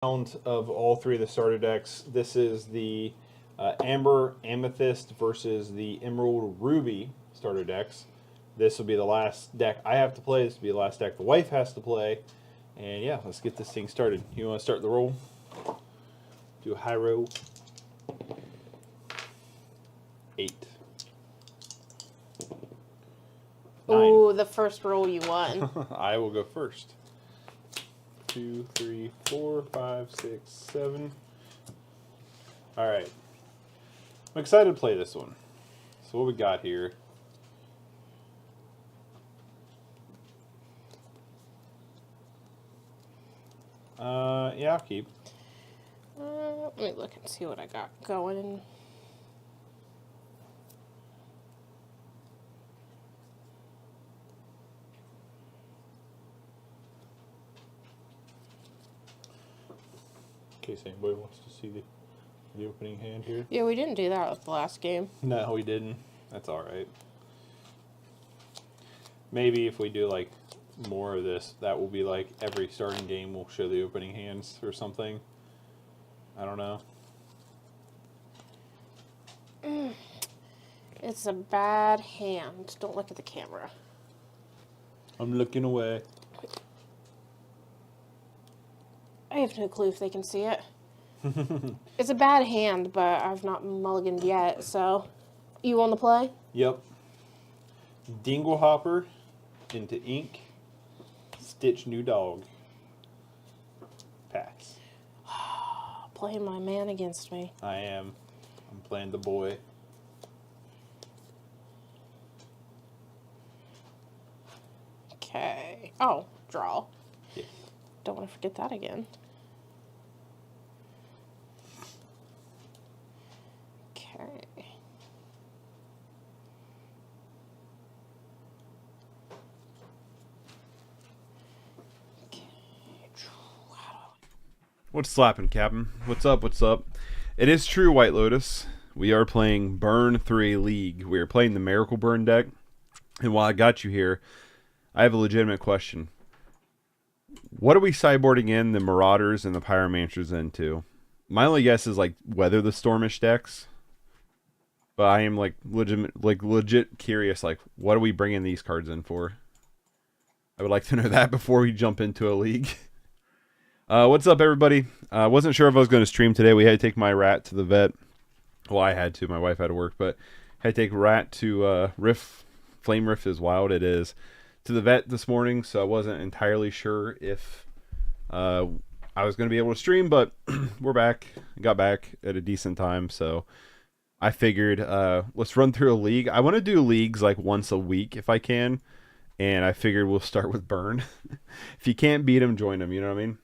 Round of all three of the starter decks. This is the Amber Amethyst versus the Emerald Ruby starter decks. This will be the last deck I have to play. This will be the last deck the wife has to play. And yeah, let's get this thing started. You want to start the roll? Do a high roll. 8. 9. Ooh, the first roll you won. I will go first. 2, 3, 4, 5, 6, 7. Alright. I'm excited to play this one. So what we got here? Yeah, I'll keep. Let me look and see what I got going. In case anybody wants to see the opening hand here. Yeah, we didn't do that with the last game. No, we didn't. That's alright. Maybe if we do like more of this, that will be like every starting game we'll show the opening hands or something. I don't know. It's a bad hand. Don't look at the camera. I'm looking away. I have no clue if they can see it. It's a bad hand, but I've not mulliganed yet, so... You want to play? Yep. Dinglehopper into ink. Stitch new dog. Pass. Playing my man against me. I am. I'm playing the boy. Okay. Oh, draw. Yeah. Don't want to forget that again. Okay. What's slapping, Captain? What's up? What's up? It is true, White Lotus. We are playing Burn 3 League. We are playing the Miracle Burn deck. And while I got you here, I have a legitimate question. What are we sideboarding in the Marauders and the Pyromancers into? My only guess is like Weather the Stormish decks. But I am like legit curious, like what are we bringing these cards in for? I would like to know that before we jump into a league. What's up, everybody? I wasn't sure if I was going to stream today. We had to take my rat to the vet. Well, I had to. My wife had to work, but had to take rat to Riff. Flame Riff is wild. It is to the vet this morning, so I wasn't entirely sure if I was going to be able to stream, but we're back. Got back at a decent time, so I figured let's run through a league. I want to do leagues like once a week if I can, and I figured we'll start with Burn. If you can't beat them, join them. You know what I mean?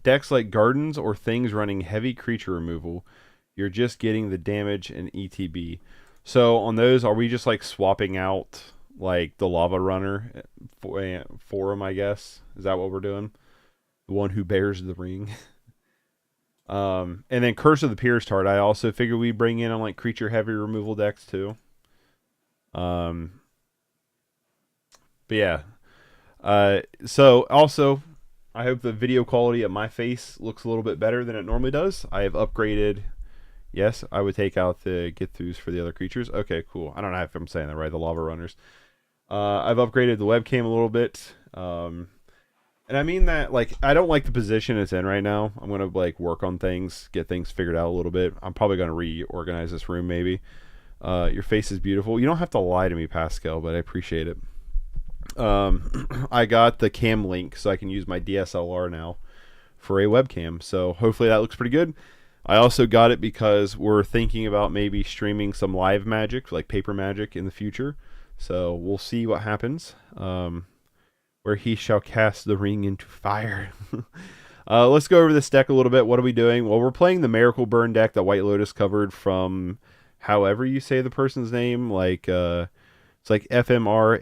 Decks like Gardens or things running heavy creature removal, you're just getting the damage and ETB. So on those, are we just like swapping out like the Lava Runner for him, I guess? Is that what we're doing? The one who bears the ring. And then Curse of the Pierced Heart, I also figure we bring in on like creature heavy removal decks too. But yeah. So also, I hope the video quality of my face looks a little bit better than it normally does. I have upgraded. Yes, I would take out the get-throughs for the other creatures. Okay, cool. I don't know if I'm saying that right, the Lava Runners. I've upgraded the webcam a little bit. And I mean that, like, I don't like the position it's in right now. I'm going to, like, work on things, get things figured out a little bit. I'm probably going to reorganize this room, maybe. Your face is beautiful. You don't have to lie to me, Pascal, but I appreciate it. I got the cam link so I can use my DSLR now for a webcam. So hopefully that looks pretty good. I also got it because we're thinking about maybe streaming some live magic, like paper magic in the future. So we'll see what happens. Where he shall cast the ring into fire. Let's go over this deck a little bit. What are we doing? Well, we're playing the Miracle Burn deck that White Lotus covered from however you say the person's name. Like, it's like FMRAIABR.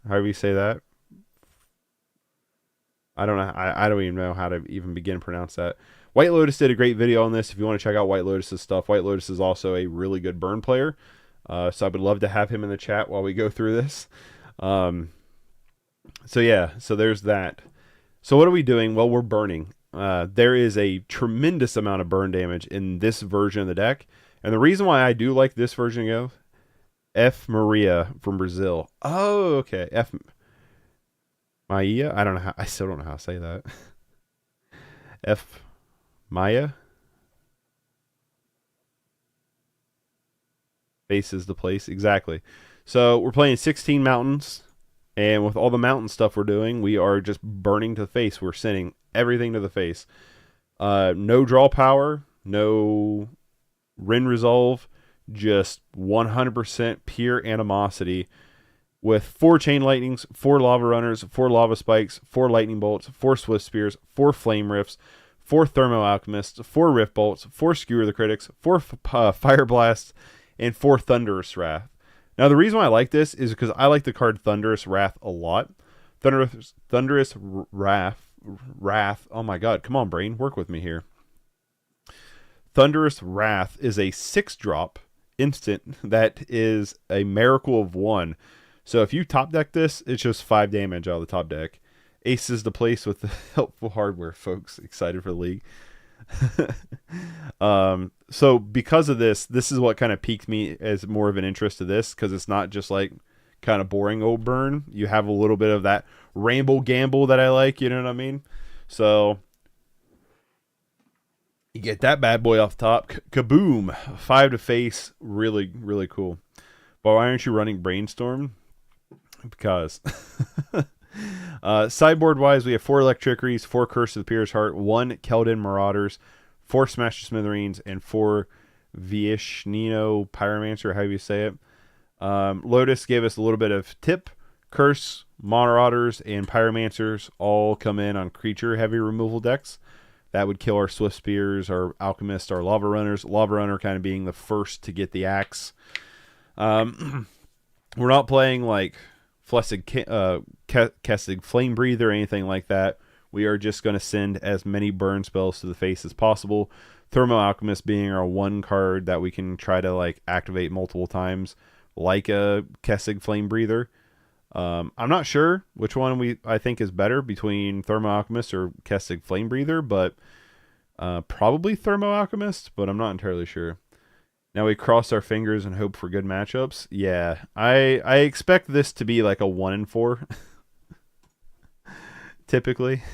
However you say that. I don't know. I don't even know how to even begin to pronounce that. White Lotus did a great video on this. If you want to check out White Lotus's stuff, White Lotus is also a really good burn player. So I would love to have him in the chat while we go through this. So yeah, so there's that. So what are we doing? Well, we're burning. There is a tremendous amount of burn damage in this version of the deck. And the reason why I do like this version of F. Maria from Brazil. Oh, okay. F. Maia? I don't know how. I still don't know how to say that. F. Maya? Faces the place. Exactly. So we're playing 16 mountains. And with all the mountain stuff we're doing, we are just burning to the face. We're sending everything to the face. No draw power. No Rin Resolve. Just 100% pure animosity. With 4 Chain Lightnings, 4 Lava Runners, 4 Lava Spikes, 4 Lightning Bolts, 4 Swift Spears, 4 Flame Rifts, 4 Thermo Alchemists, 4 Rift Bolts, 4 Skewer the Critics, 4 Fire Blasts, and 4 Thunderous Wrath. Now, the reason why I like this is because I like the card Thunderous Wrath a lot. Thunderous Wrath. Oh my god, come on, brain, work with me here. Thunderous Wrath is a 6-drop instant that is a Miracle of 1. So if you top deck this, it's just 5 damage out of the top deck. Aces the place with the helpful hardware, folks. Excited for the league. So because of this is what kind of piqued me as more of an interest to this, because it's not just like kind of boring old burn. You have a little bit of that rainbow gamble that I like, you know what I mean? So you get that bad boy off top. Kaboom! 5 to face. Really, really cool. But why aren't you running Brainstorm? Because sideboard wise, we have 4 Electrickeries, 4 Curse of the Pierce Heart, 1 Keldon Marauders, 4 Smash the Smithereens, and 4 Vishnino Pyromancer, however you say it. Lotus gave us a little bit of tip. Curse, Marauders, and Pyromancers all come in on creature heavy removal decks. That would kill our Swift Spears, our Alchemist, our Lava Runners. Lava Runner kind of being the first to get the axe. We're not playing like Kessig Flame Breather or anything like that. We are just going to send as many burn spells to the face as possible. Thermo Alchemist being our 1 card that we can try to like activate multiple times, like a Kessig Flame Breather. I'm not sure which one I think is better between Thermo Alchemist or Kessig Flame Breather, but probably Thermo Alchemist, but I'm not entirely sure. Now we cross our fingers and hope for good matchups. Yeah, I expect this to be like a 1-4. Typically,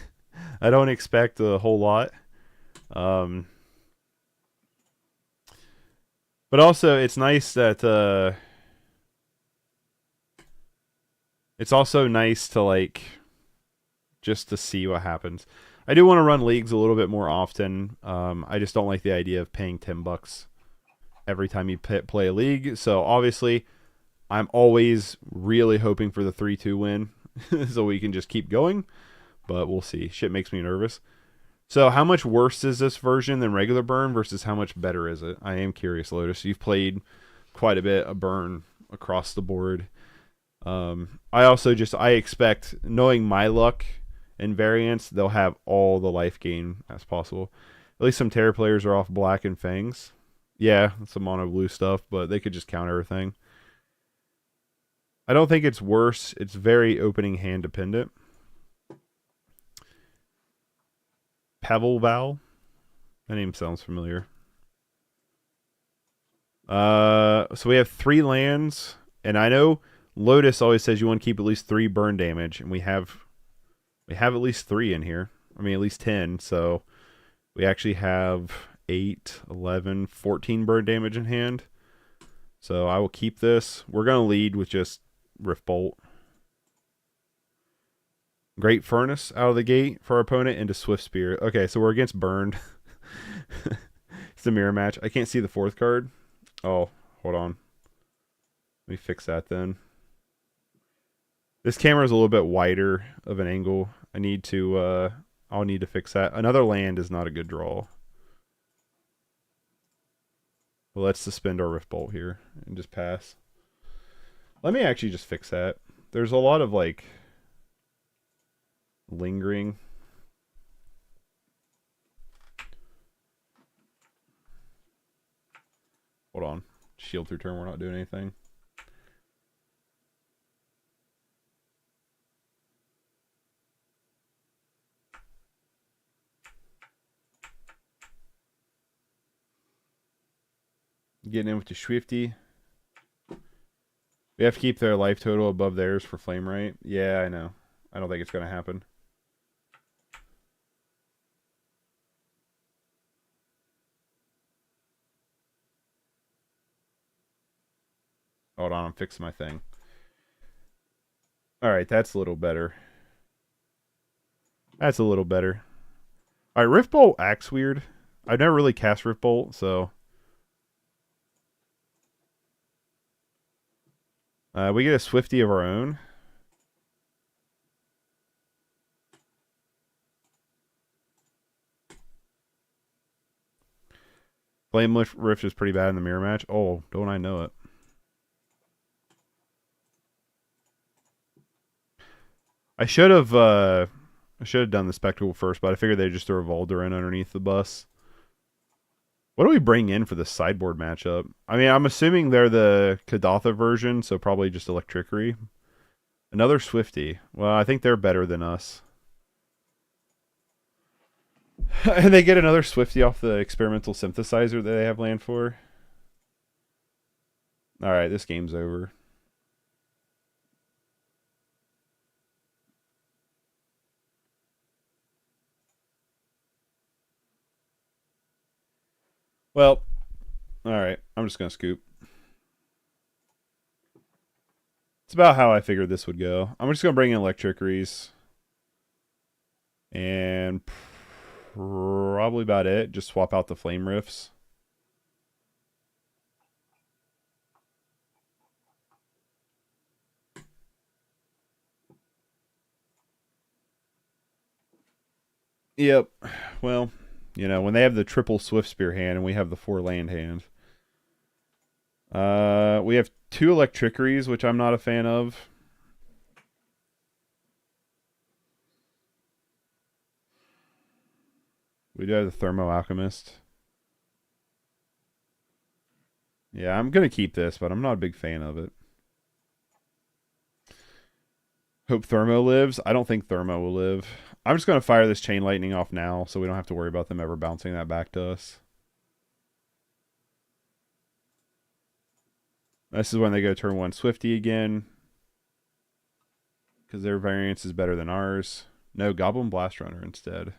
I don't expect a whole lot. But also, it's nice that it's also nice to like just to see what happens. I do want to run leagues a little bit more often. I just don't like the idea of paying $10 every time you play a league. So obviously, I'm always really hoping for the 3-2 win so we can just keep going. But we'll see. Shit makes me nervous. So how much worse is this version than regular burn versus how much better is it? I am curious, Lotus. You've played quite a bit of burn across the board. I expect, knowing my luck and variance, they'll have all the life gain as possible. At least some Terror players are off Black and Fangs. Yeah, some mono blue stuff, but they could just count everything. I don't think it's worse. It's very opening hand dependent. Pebble Val. That name sounds familiar. So we have 3 lands, and I know Lotus always says you want to keep at least 3 burn damage, and we have at least 3 in here. I mean, at least 10, so we actually have 8, 11, 14 burn damage in hand. So I will keep this. We're going to lead with just Rift Bolt. Great Furnace out of the gate for our opponent into Swift Spear. Okay, so we're against Burned. It's the mirror match. I can't see the 4th card. Oh, hold on. Let me fix that then. This camera is a little bit wider of an angle. I'll need to fix that. Another land is not a good draw. Well, let's suspend our Rift Bolt here and just pass. Let me actually just fix that. There's a lot of like lingering. Hold on. Shield through turn, we're not doing anything. getting in with the Swifty. We have to keep their life total above theirs for flame rate. Yeah, I know. I don't think it's going to happen. Hold on, I'm fixing my thing. Alright, that's a little better. That's a little better. Alright, Rift Bolt acts weird. I've never really cast Rift Bolt, so... we get a Swifty of our own. Flame Rift is pretty bad in the mirror match. Oh, don't I know it. I should have done the Spectacle first, but I figured they'd just throw a Volder in underneath the bus. What do we bring in for the sideboard matchup? I mean, I'm assuming they're the Kadatha version, so probably just Electrickery. Another Swifty. Well, I think they're better than us. And they get another Swifty off the experimental synthesizer that they have land for. Alright, this game's over. Well, alright, I'm just going to scoop. It's about how I figured this would go. I'm just going to bring in Electrickeries. And probably about it. Just swap out the Flame Rifts. Yep. Well, you know, when they have the triple Swift Spear hand and we have the 4 land hand. We have 2 Electrickeries, which I'm not a fan of. We do have the Thermo Alchemist. Yeah, I'm going to keep this, but I'm not a big fan of it. Hope Thermo lives. I don't think Thermo will live. I'm just going to fire this Chain Lightning off now, so we don't have to worry about them ever bouncing that back to us. This is when they go turn 1 Swifty again. Because their variance is better than ours. No, Goblin Blast Runner instead.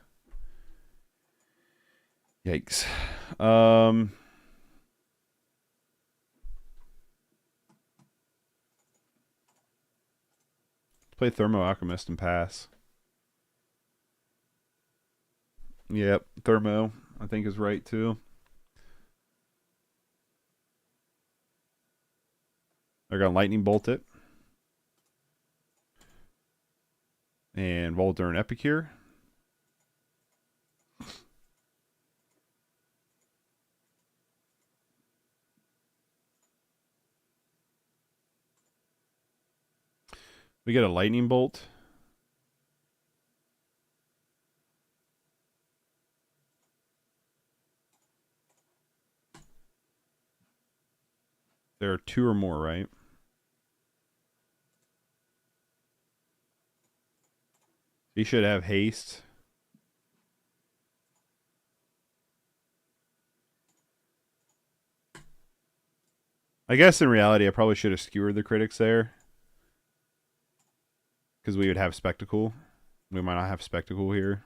Yikes. Play Thermo Alchemist and pass. Yep, Thermo, I think is right too. They're going to Lightning Bolt it. And Volder and Epicure. We get a Lightning Bolt. There are 2 or more, right? He should have haste. I guess in reality, I probably should have skewered the critics there. Because we would have Spectacle. We might not have Spectacle here.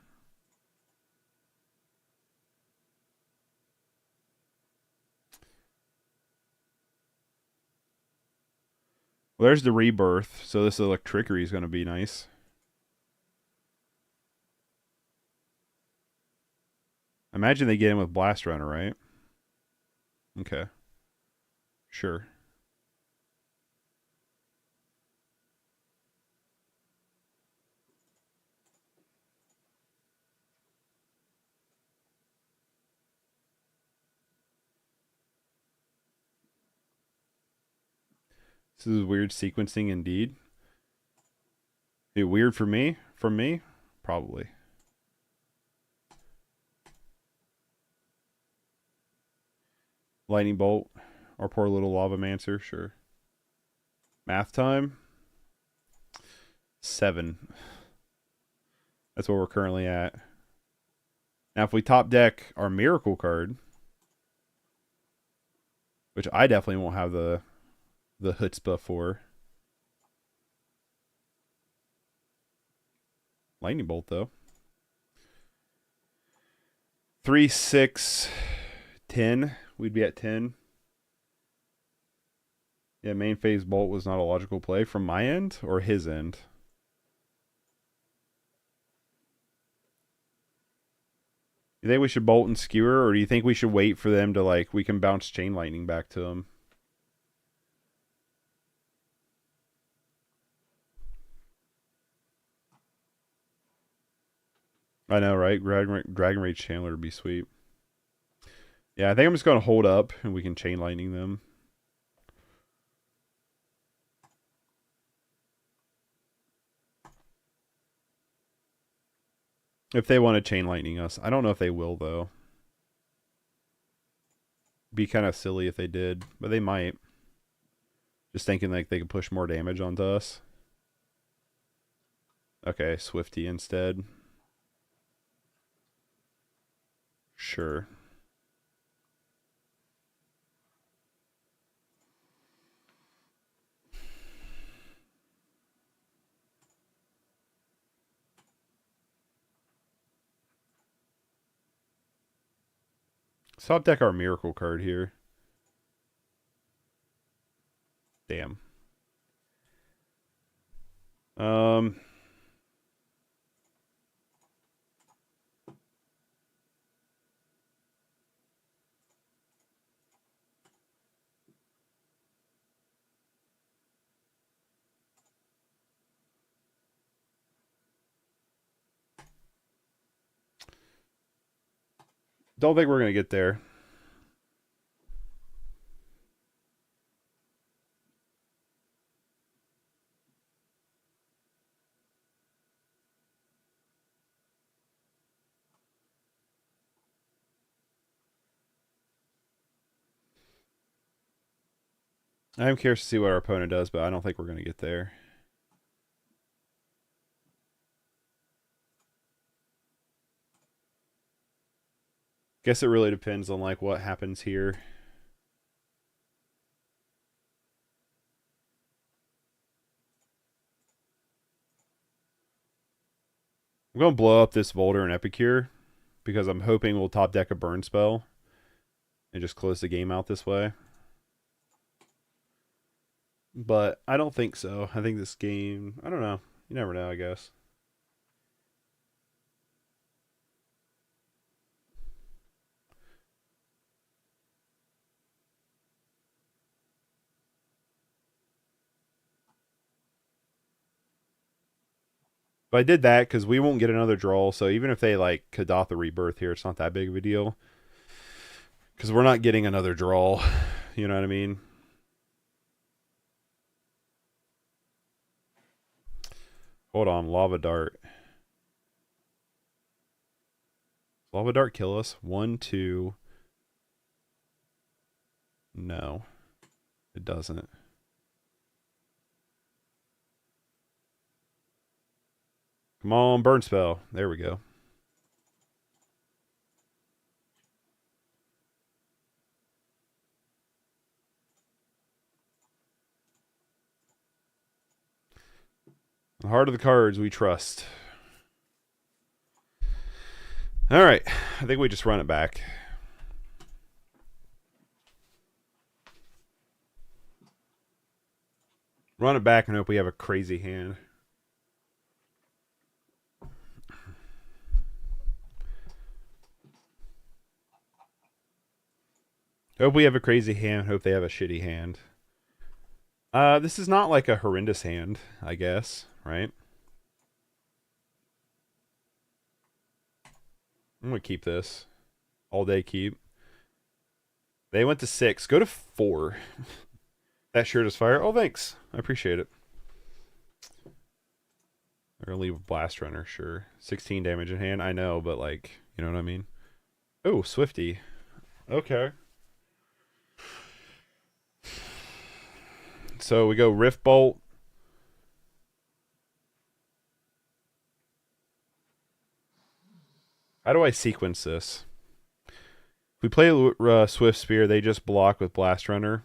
Well, there's the Rebirth. So this Electrickery is going to be nice. Imagine they get in with Blast Runner, right? Okay. Sure. This is weird sequencing indeed. Be weird for me? From me? Probably. Lightning Bolt. Or poor little Lava Mancer, sure. Math time? 7. That's what we're currently at. Now if we top deck our Miracle card, which I definitely won't have the chutzpah for. Lightning bolt though. 3, 6, 10. We'd be at 10. Yeah, main phase bolt was not a logical play from my end or his end. You think we should bolt and skewer, or do you think we should wait for them to, like, we can bounce chain lightning back to them? I know, right? Dragon Rage Chandler would be sweet. Yeah, I think I'm just going to hold up and we can chain lightning them. If they want to chain lightning us. I don't know if they will, though. Be kind of silly if they did, but they might. Just thinking like they could push more damage onto us. Okay, Swifty instead. Sure. Top deck our miracle card here. Damn. Don't think we're going to get there. I'm curious to see what our opponent does, but I don't think we're going to get there. Guess it really depends on like what happens here. I'm going to blow up this Volder and Epicure because I'm hoping we'll top deck a burn spell and just close the game out this way. But I don't think so. I think this game, I don't know. You never know, I guess. But I did that because we won't get another draw. So even if they like Kadath the Rebirth here, it's not that big of a deal. Because we're not getting another draw. You know what I mean? Hold on, Lava Dart. Lava Dart kill us? 1, 2. No, it doesn't. Come on, burn spell. There we go. The heart of the cards we trust. All right, I think we just run it back. Run it back and hope we have a crazy hand. Hope we have a crazy hand. Hope they have a shitty hand. This is not like a horrendous hand, I guess, right? I'm going to keep this. All day keep. They went to 6. Go to 4. That shirt is fire. Oh, thanks. I appreciate it. They're going to leave a blast runner, sure. 16 damage in hand. I know, but like, you know what I mean? Oh, Swifty. Okay. So we go Rift Bolt. How do I sequence this? We play Swift Spear. They just block with Blast Runner.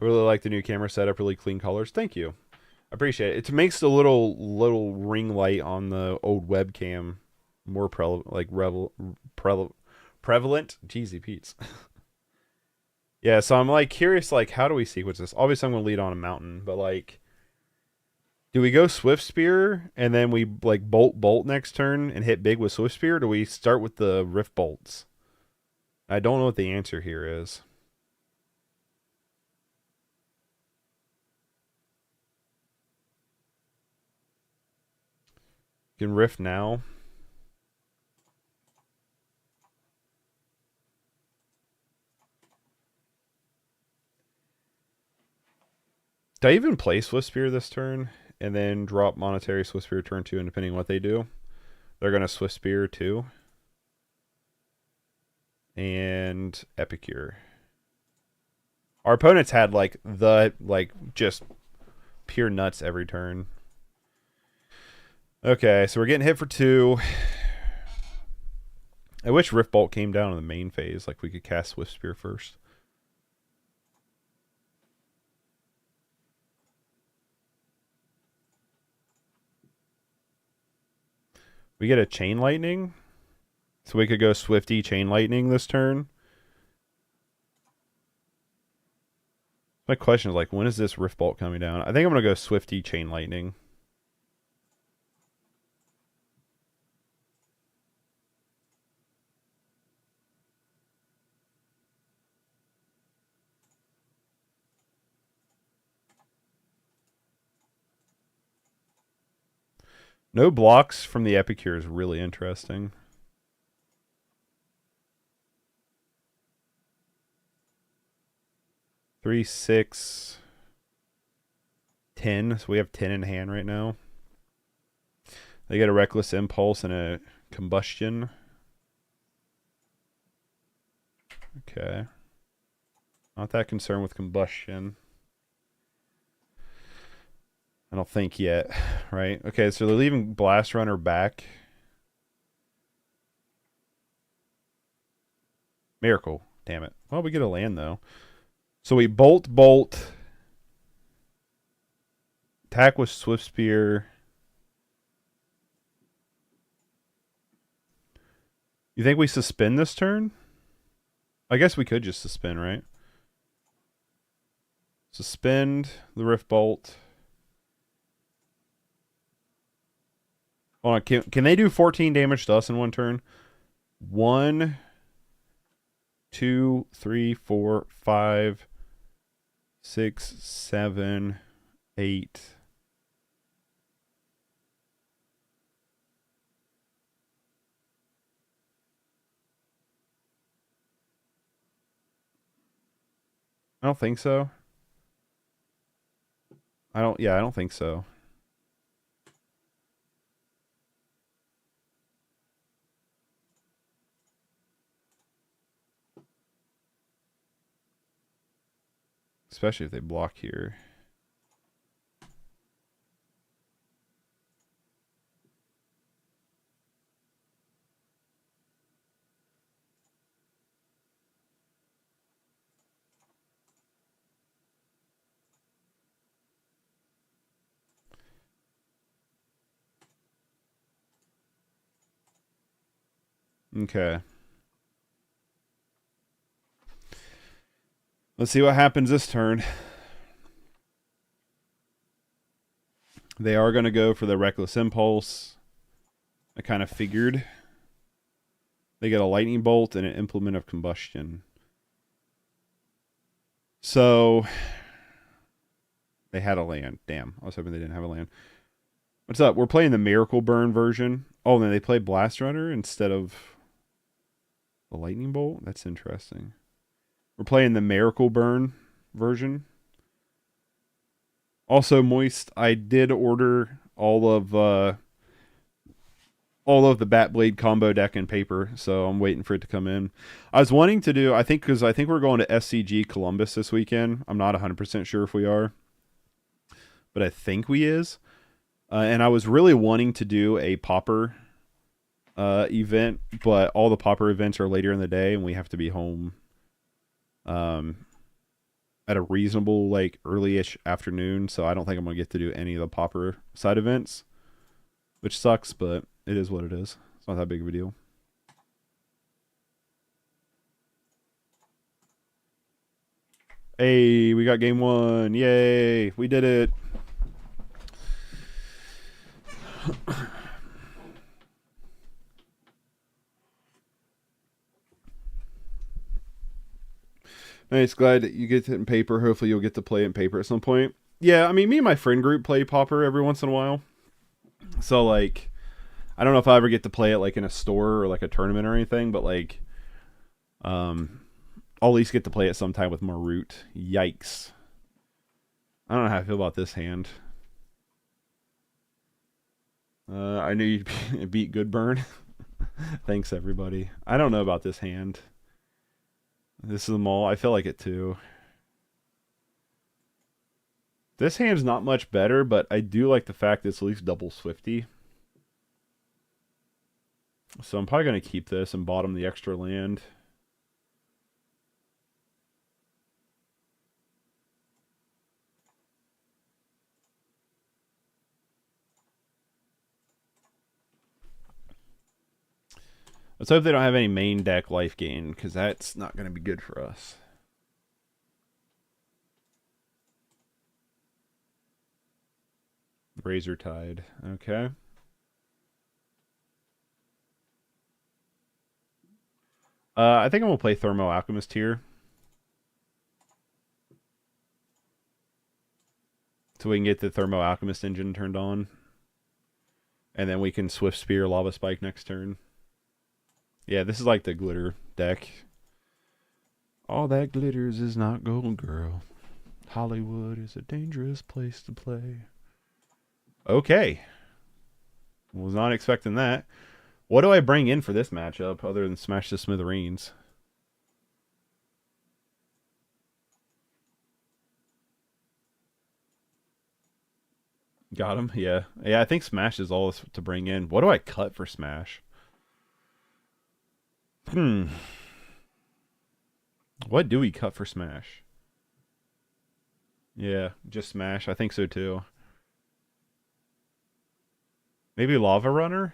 I really like the new camera setup. Really clean colors. Thank you. I appreciate it. It makes the little ring light on the old webcam more prevalent. Jeezy Pete's. Yeah, so I'm like curious, like, how do we sequence this? Obviously, I'm gonna lead on a mountain, but like, do we go Swift Spear and then we like bolt next turn and hit big with Swift Spear? Or do we start with the Rift Bolts? I don't know what the answer here is. You can Rift now. Do I even play Swift Spear this turn and then drop monetary Swift Spear turn 2, and depending on what they do, they're going to Swift Spear 2 and Epicure. Our opponents had like just pure nuts every turn. Okay, so we're getting hit for 2. I wish Rift Bolt came down in the main phase, like we could cast Swift Spear first. We get a Chain Lightning, so we could go Swifty Chain Lightning this turn. My question is, like, when is this Rift Bolt coming down? I think I'm going to go Swifty Chain Lightning. No blocks from the Epicure is really interesting. Three, 6, 10. So we have 10 in hand right now. They get a Reckless Impulse and a Combustion. Okay. Not that concerned with Combustion. I don't think yet, right? Okay, so they're leaving Blast Runner back. Miracle. Damn it. Well, we get a land, though. So we bolt. Attack with Swift Spear. You think we suspend this turn? I guess we could just suspend, right? Suspend the Rift Bolt. Hold on, can they do 14 damage to us in one turn? 1, 2, 3, 4, 5, 6, 7, 8. I don't think so. I don't think so. Especially if they block here. Okay. Let's see what happens this turn. They are going to go for the Reckless Impulse. I kind of figured. They get a Lightning Bolt and an Implement of Combustion. So they had a land. Damn, I was hoping they didn't have a land. What's up? We're playing the Miracle Burn version. Oh, then they play Blast Runner instead of the Lightning Bolt? That's interesting. We're playing the Miracle Burn version. Also, Moist, I did order all of the Bat Blade combo deck and paper, so I'm waiting for it to come in. I was wanting to do, because I think we're going to SCG Columbus this weekend. I'm not 100% sure if we are, but I think we is. And I was really wanting to do a Pauper event, but all the Pauper events are later in the day, and we have to be home at a reasonable, like, early-ish afternoon, so I don't think I'm going to get to do any of the Pauper side events, which sucks, but it is what it is. It's not that big of a deal. Hey, we got game 1. Yay, we did it. Nice, glad that you get it in paper. Hopefully you'll get to play it in paper at some point. Yeah, I mean, me and my friend group play Pauper every once in a while. So, like, I don't know if I ever get to play it, like, in a store or, like, a tournament or anything, but, like, I'll at least get to play it sometime with more root. Yikes. I don't know how I feel about this hand. I knew you'd beat Good Burn. Thanks, everybody. I don't know about this hand. This is the mall. I feel like it too. This hand's not much better, but I do like the fact that it's at least double Swifty. So I'm probably going to keep this and bottom the extra land. Let's hope they don't have any main deck life gain, because that's not going to be good for us. Razor Tide. Okay. I think I'm going to play Thermo Alchemist here. So we can get the Thermo Alchemist engine turned on. And then we can Swift Spear Lava Spike next turn. Yeah, this is like the glitter deck. All that glitters is not gold, girl. Hollywood is a dangerous place to play. Okay. Was not expecting that. What do I bring in for this matchup other than smash the smithereens? Got him? Yeah. Yeah, I think smash is all to bring in. What do I cut for smash? What do we cut for smash? Yeah, just smash. I think so too. Maybe Lava Runner?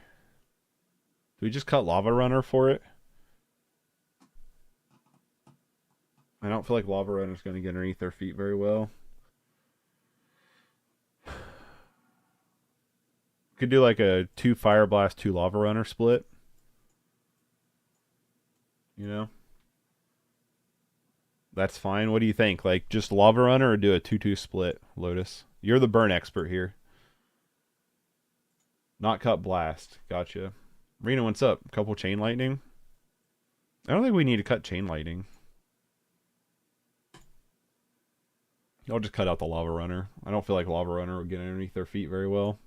Do we just cut Lava Runner for it? I don't feel like Lava Runner's going to get underneath their feet very well. Could do like a 2 Fire Blast, 2 Lava Runner split. You know? That's fine. What do you think? Like, just Lava Runner or do a 2-2 split, Lotus? You're the burn expert here. Not cut Blast. Gotcha. Rena, what's up? Couple Chain Lightning? I don't think we need to cut Chain Lightning. I'll just cut out the Lava Runner. I don't feel like Lava Runner will get underneath their feet very well.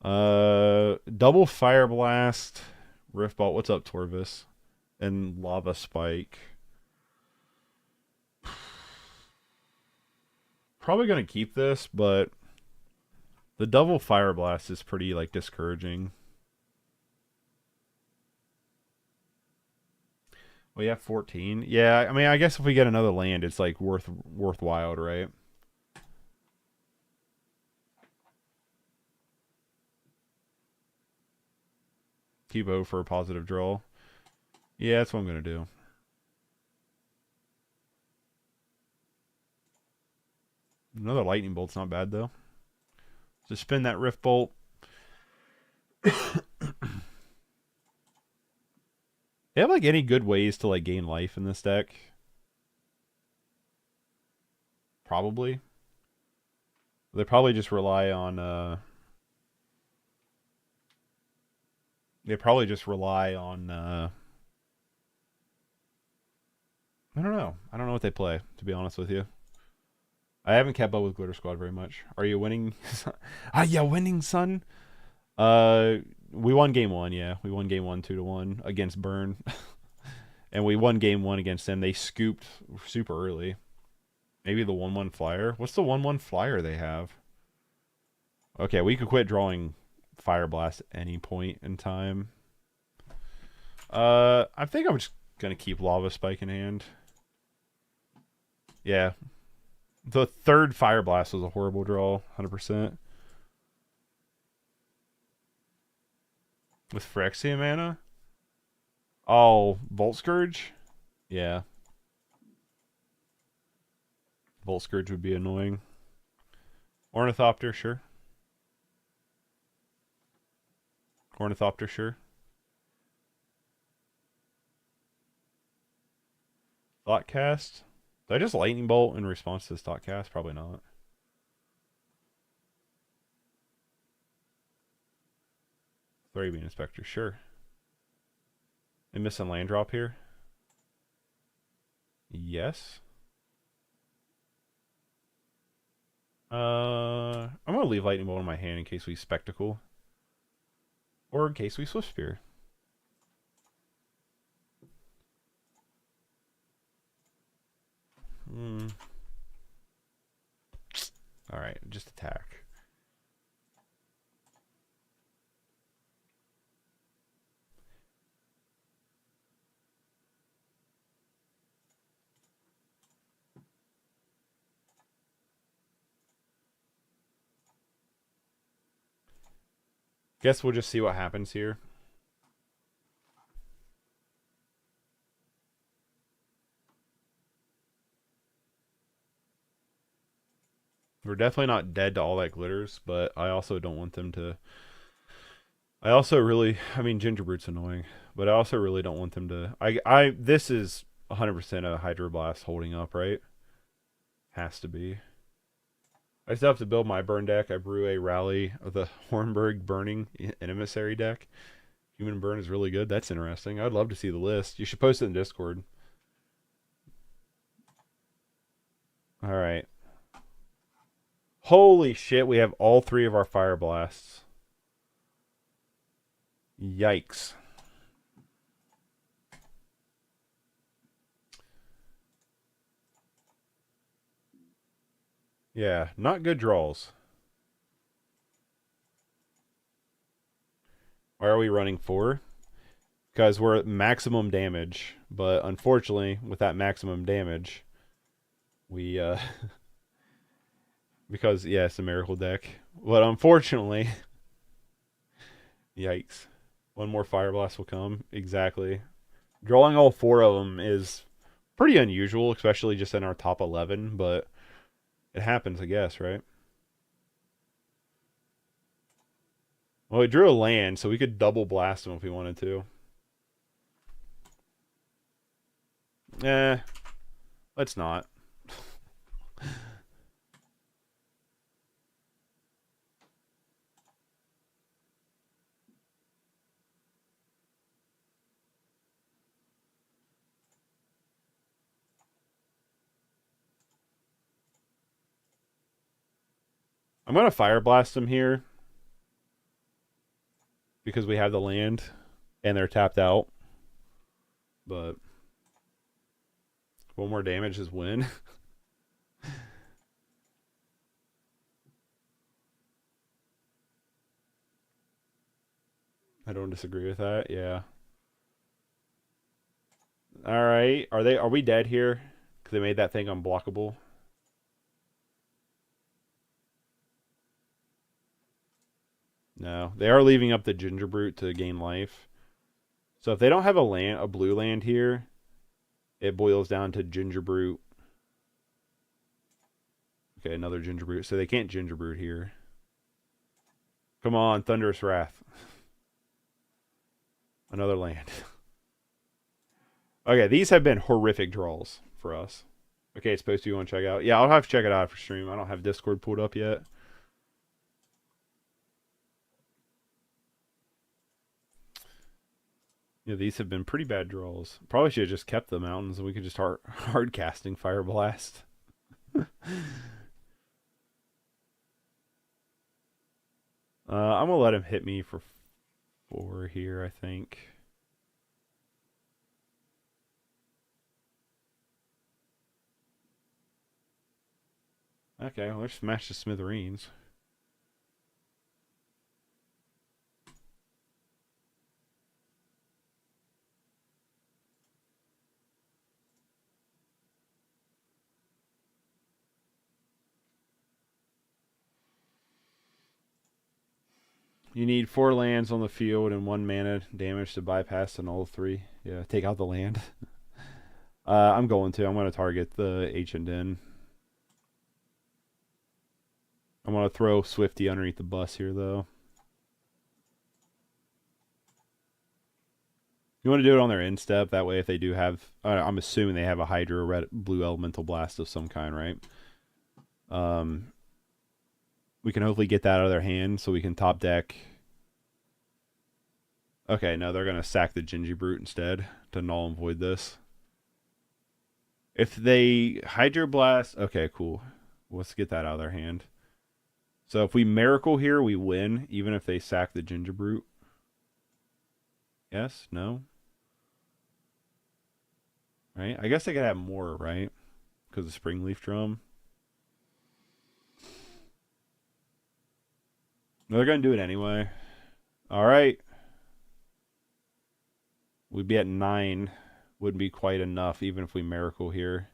Double Fire Blast. Rift Bolt. What's up, Torvis? And Lava Spike. Probably going to keep this, but the double Fire Blast is pretty, like, discouraging. We have 14. Yeah, I mean, I guess if we get another land, it's, like, worthwhile, right? Keep O for a positive draw. Yeah, that's what I'm going to do. Another Lightning Bolt's not bad, though. So spin that Rift Bolt. You have, like, any good ways to, like, gain life in this deck? Probably. They probably just rely on, I don't know. I don't know what they play, to be honest with you. I haven't kept up with Glitter Squad very much. Are you winning? Yeah, winning, son. We won game 1, yeah. We won game 1 2-1 against Burn. And we won game 1 against them. They scooped super early. Maybe the 1-1 flyer. What's the 1-1 flyer they have? Okay, we could quit drawing Fire Blast at any point in time. I think I'm just gonna keep Lava Spike in hand. Yeah. The third Fire Blast was a horrible draw, 100%. With Phyrexia mana? Oh, Volt Scourge? Yeah. Volt Scourge would be annoying. Ornithopter, sure. Ornithopter, sure. Thoughtcast? Did I just Lightning Bolt in response to this Thoughtcast? Probably not. Thrabian Inspector, sure. Am I missing land drop here? Yes. I'm gonna leave Lightning Bolt in my hand in case we Spectacle. Or in case we Swift Spear. Alright, just attack. Guess we'll just see what happens here. We're definitely not dead to all that glitters, but I also don't want them to... I mean, Gingerbread's annoying, but I also really don't want them to... This is 100% a Hydroblast holding up, right? Has to be. I still have to build my burn deck. I brew a Rally of the Hornburg Burning Emissary deck. Human Burn is really good. That's interesting. I'd love to see the list. You should post it in Discord. Alright. Holy shit, we have all three of our Fire Blasts. Yikes. Yeah, not good draws. Why are we running 4? Because we're at maximum damage. But unfortunately, with that maximum damage, we, because, yeah, it's a miracle deck. But unfortunately, yikes. One more Fire Blast will come. Exactly. Drawing all 4 of them is pretty unusual, especially just in our top 11, but it happens, I guess, right? Well, we drew a land, so we could double blast them if we wanted to. Let's not. I'm going to Fire Blast them here because we have the land and they're tapped out. But 1 more damage is win. I don't disagree with that. Yeah. All right. Are we dead here? Because they made that thing unblockable. No, they are leaving up the Gingerbrute to gain life. So if they don't have a blue land here, it boils down to Gingerbrute. Okay, another Gingerbrute. So they can't Gingerbrute here. Come on, Thunderous Wrath. Another land. Okay, these have been horrific draws for us. Okay, it's supposed to, you want to check out? Yeah, I'll have to check it out for stream. I don't have Discord pulled up yet. Yeah, these have been pretty bad draws. Probably should have just kept the mountains and we could just hard casting Fire Blast. I'm gonna let him hit me for 4 here, I think. Okay, well, let's smash the smithereens. You need 4 lands on the field and 1 mana damage to bypass an all 3. Yeah, take out the land. I'm going to target the Ancient Den. I'm going to throw Swifty underneath the bus here, though. You want to do it on their end step. That way, if they do have... I'm assuming they have a Hydra or red, blue Elemental Blast of some kind, right? We can hopefully get that out of their hand so we can top deck. Okay, no, they're going to sack the Gingy Brute instead to null and void this. If they Hydro Blast... Okay, cool. Let's get that out of their hand. So if we Miracle here, we win, even if they sack the Ginger Brute. Yes? No? Right? I guess they could have more, right? Because of Springleaf Drum. No, they're going to do it anyway. Alright. We'd be at 9. Wouldn't be quite enough, even if we Miracle here.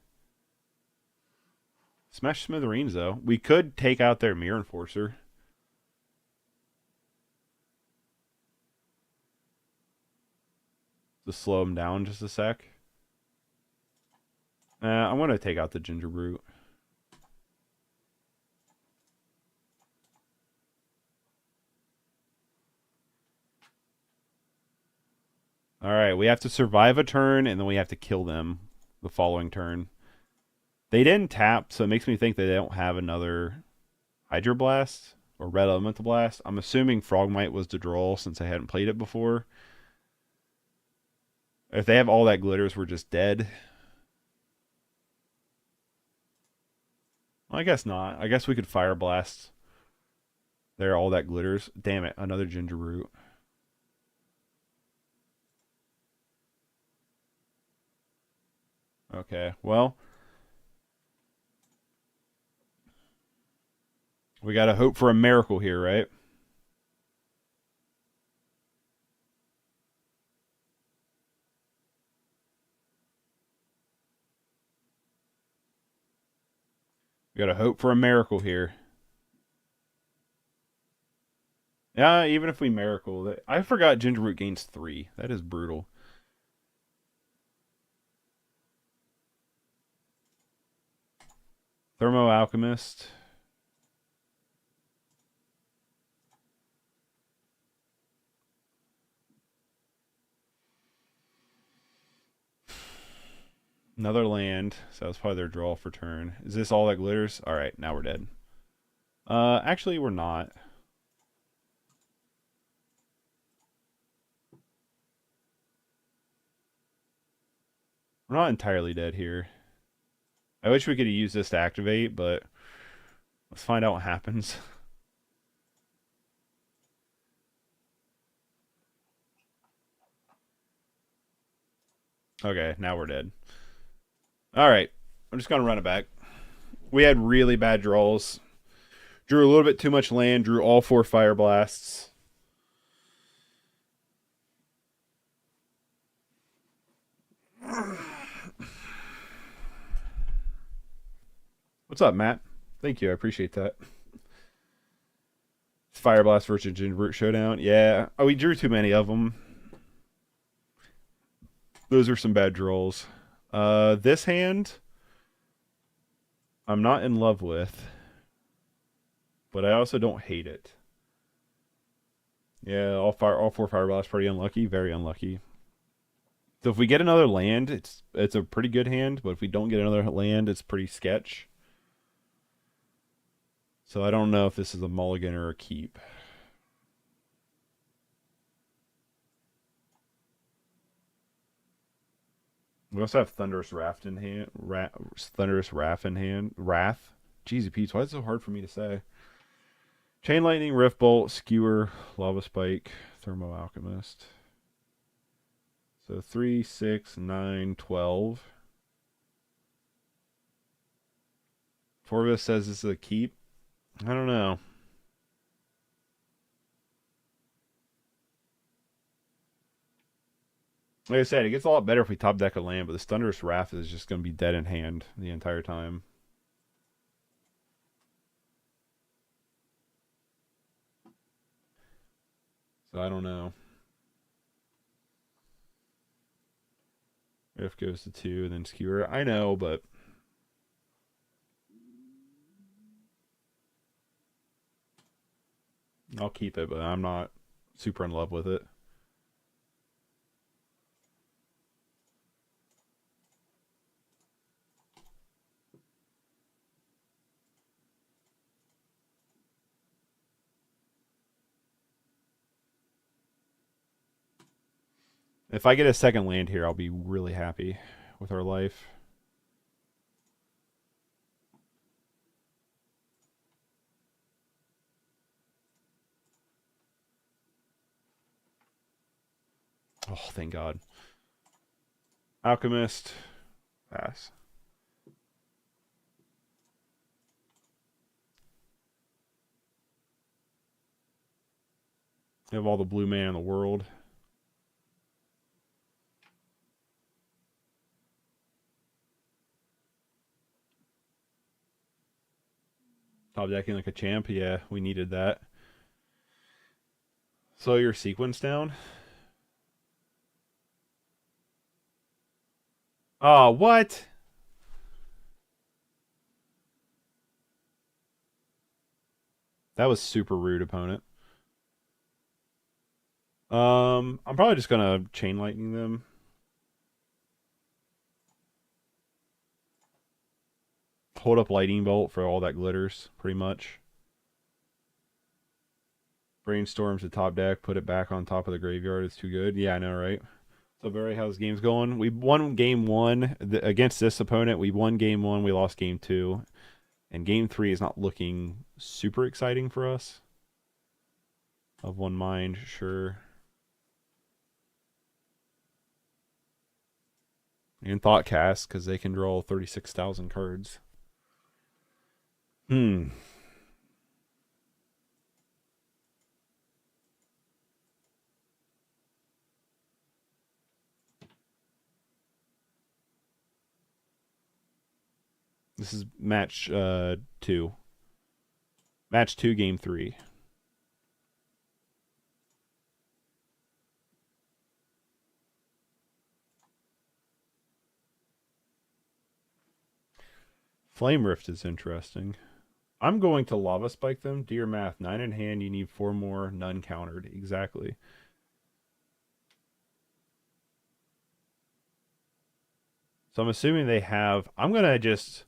Smash Smithereens, though. We could take out their Mirror Enforcer. To slow them down just a sec. I'm going to take out the Ginger Brute. Alright, we have to survive a turn, and then we have to kill them the following turn. They didn't tap, so it makes me think that they don't have another Hydro Blast or Red Elemental Blast. I'm assuming Frogmite was the draw since I hadn't played it before. If they have all that glitters, we're just dead. Well, I guess not. I guess we could Fire Blast. There, all that glitters. Damn it, another Ginger Root. Okay, well... we gotta hope for a miracle here, right? We gotta hope for a miracle here. Yeah, even if we miracle... I forgot Ginger Root gains 3. That is brutal. Thermo Alchemist... Another land, so that's probably their draw for turn. Is this all that glitters? Alright, now we're dead. Actually, we're not. We're not entirely dead here. I wish we could use this to activate, but let's find out what happens. Okay, now we're dead. Alright, I'm just going to run it back. We had really bad draws. Drew a little bit too much land, drew all 4 Fire Blasts. What's up, Matt? Thank you, I appreciate that. Fire Blast versus Ginger Root Showdown. Yeah, we drew too many of them. Those are some bad draws. This hand, I'm not in love with, but I also don't hate it. Yeah, all 4 Fire Blasts pretty unlucky, very unlucky. So if we get another land, it's a pretty good hand, but if we don't get another land, it's pretty sketch. So I don't know if this is a mulligan or a keep. We also have Thunderous Wrath in hand. Thunderous Wrath in hand. Wrath. Jeezy Pete's, why is it so hard for me to say? Chain Lightning, Rift Bolt, Skewer, Lava Spike, Thermo Alchemist. So 3, 6, 9, 12. Forvis says this is a keep. I don't know. Like I said, it gets a lot better if we top deck a land, but this Thunderous Wrath is just going to be dead in hand the entire time. So I don't know. If goes to 2 and then skewer. I know, but I'll keep it, but I'm not super in love with it. If I get a second land here, I'll be really happy with our life. Oh, thank God. Alchemist. Pass. You have all the blue man in the world. Top decking like a champ. Yeah, we needed that. Slow your sequence down. Oh, what? That was super rude, opponent. I'm probably just gonna chain lightning them. Hold up lightning bolt for all that glitters, pretty much. Brainstorms the top deck, put it back on top of the graveyard. It's too good. Yeah, I know, right? So, Barry, how's games going? We won game 1 against this opponent. We won game 1. We lost game 2. And game 3 is not looking super exciting for us. Of one mind, sure. And Thoughtcast, because they can draw 36,000 cards. This is match 2. Match 2, game 3. Flame Rift is interesting. I'm going to Lava Spike them. Do your math. 9 in hand, you need 4 more, none countered. Exactly. So I'm assuming they have... I'm going to just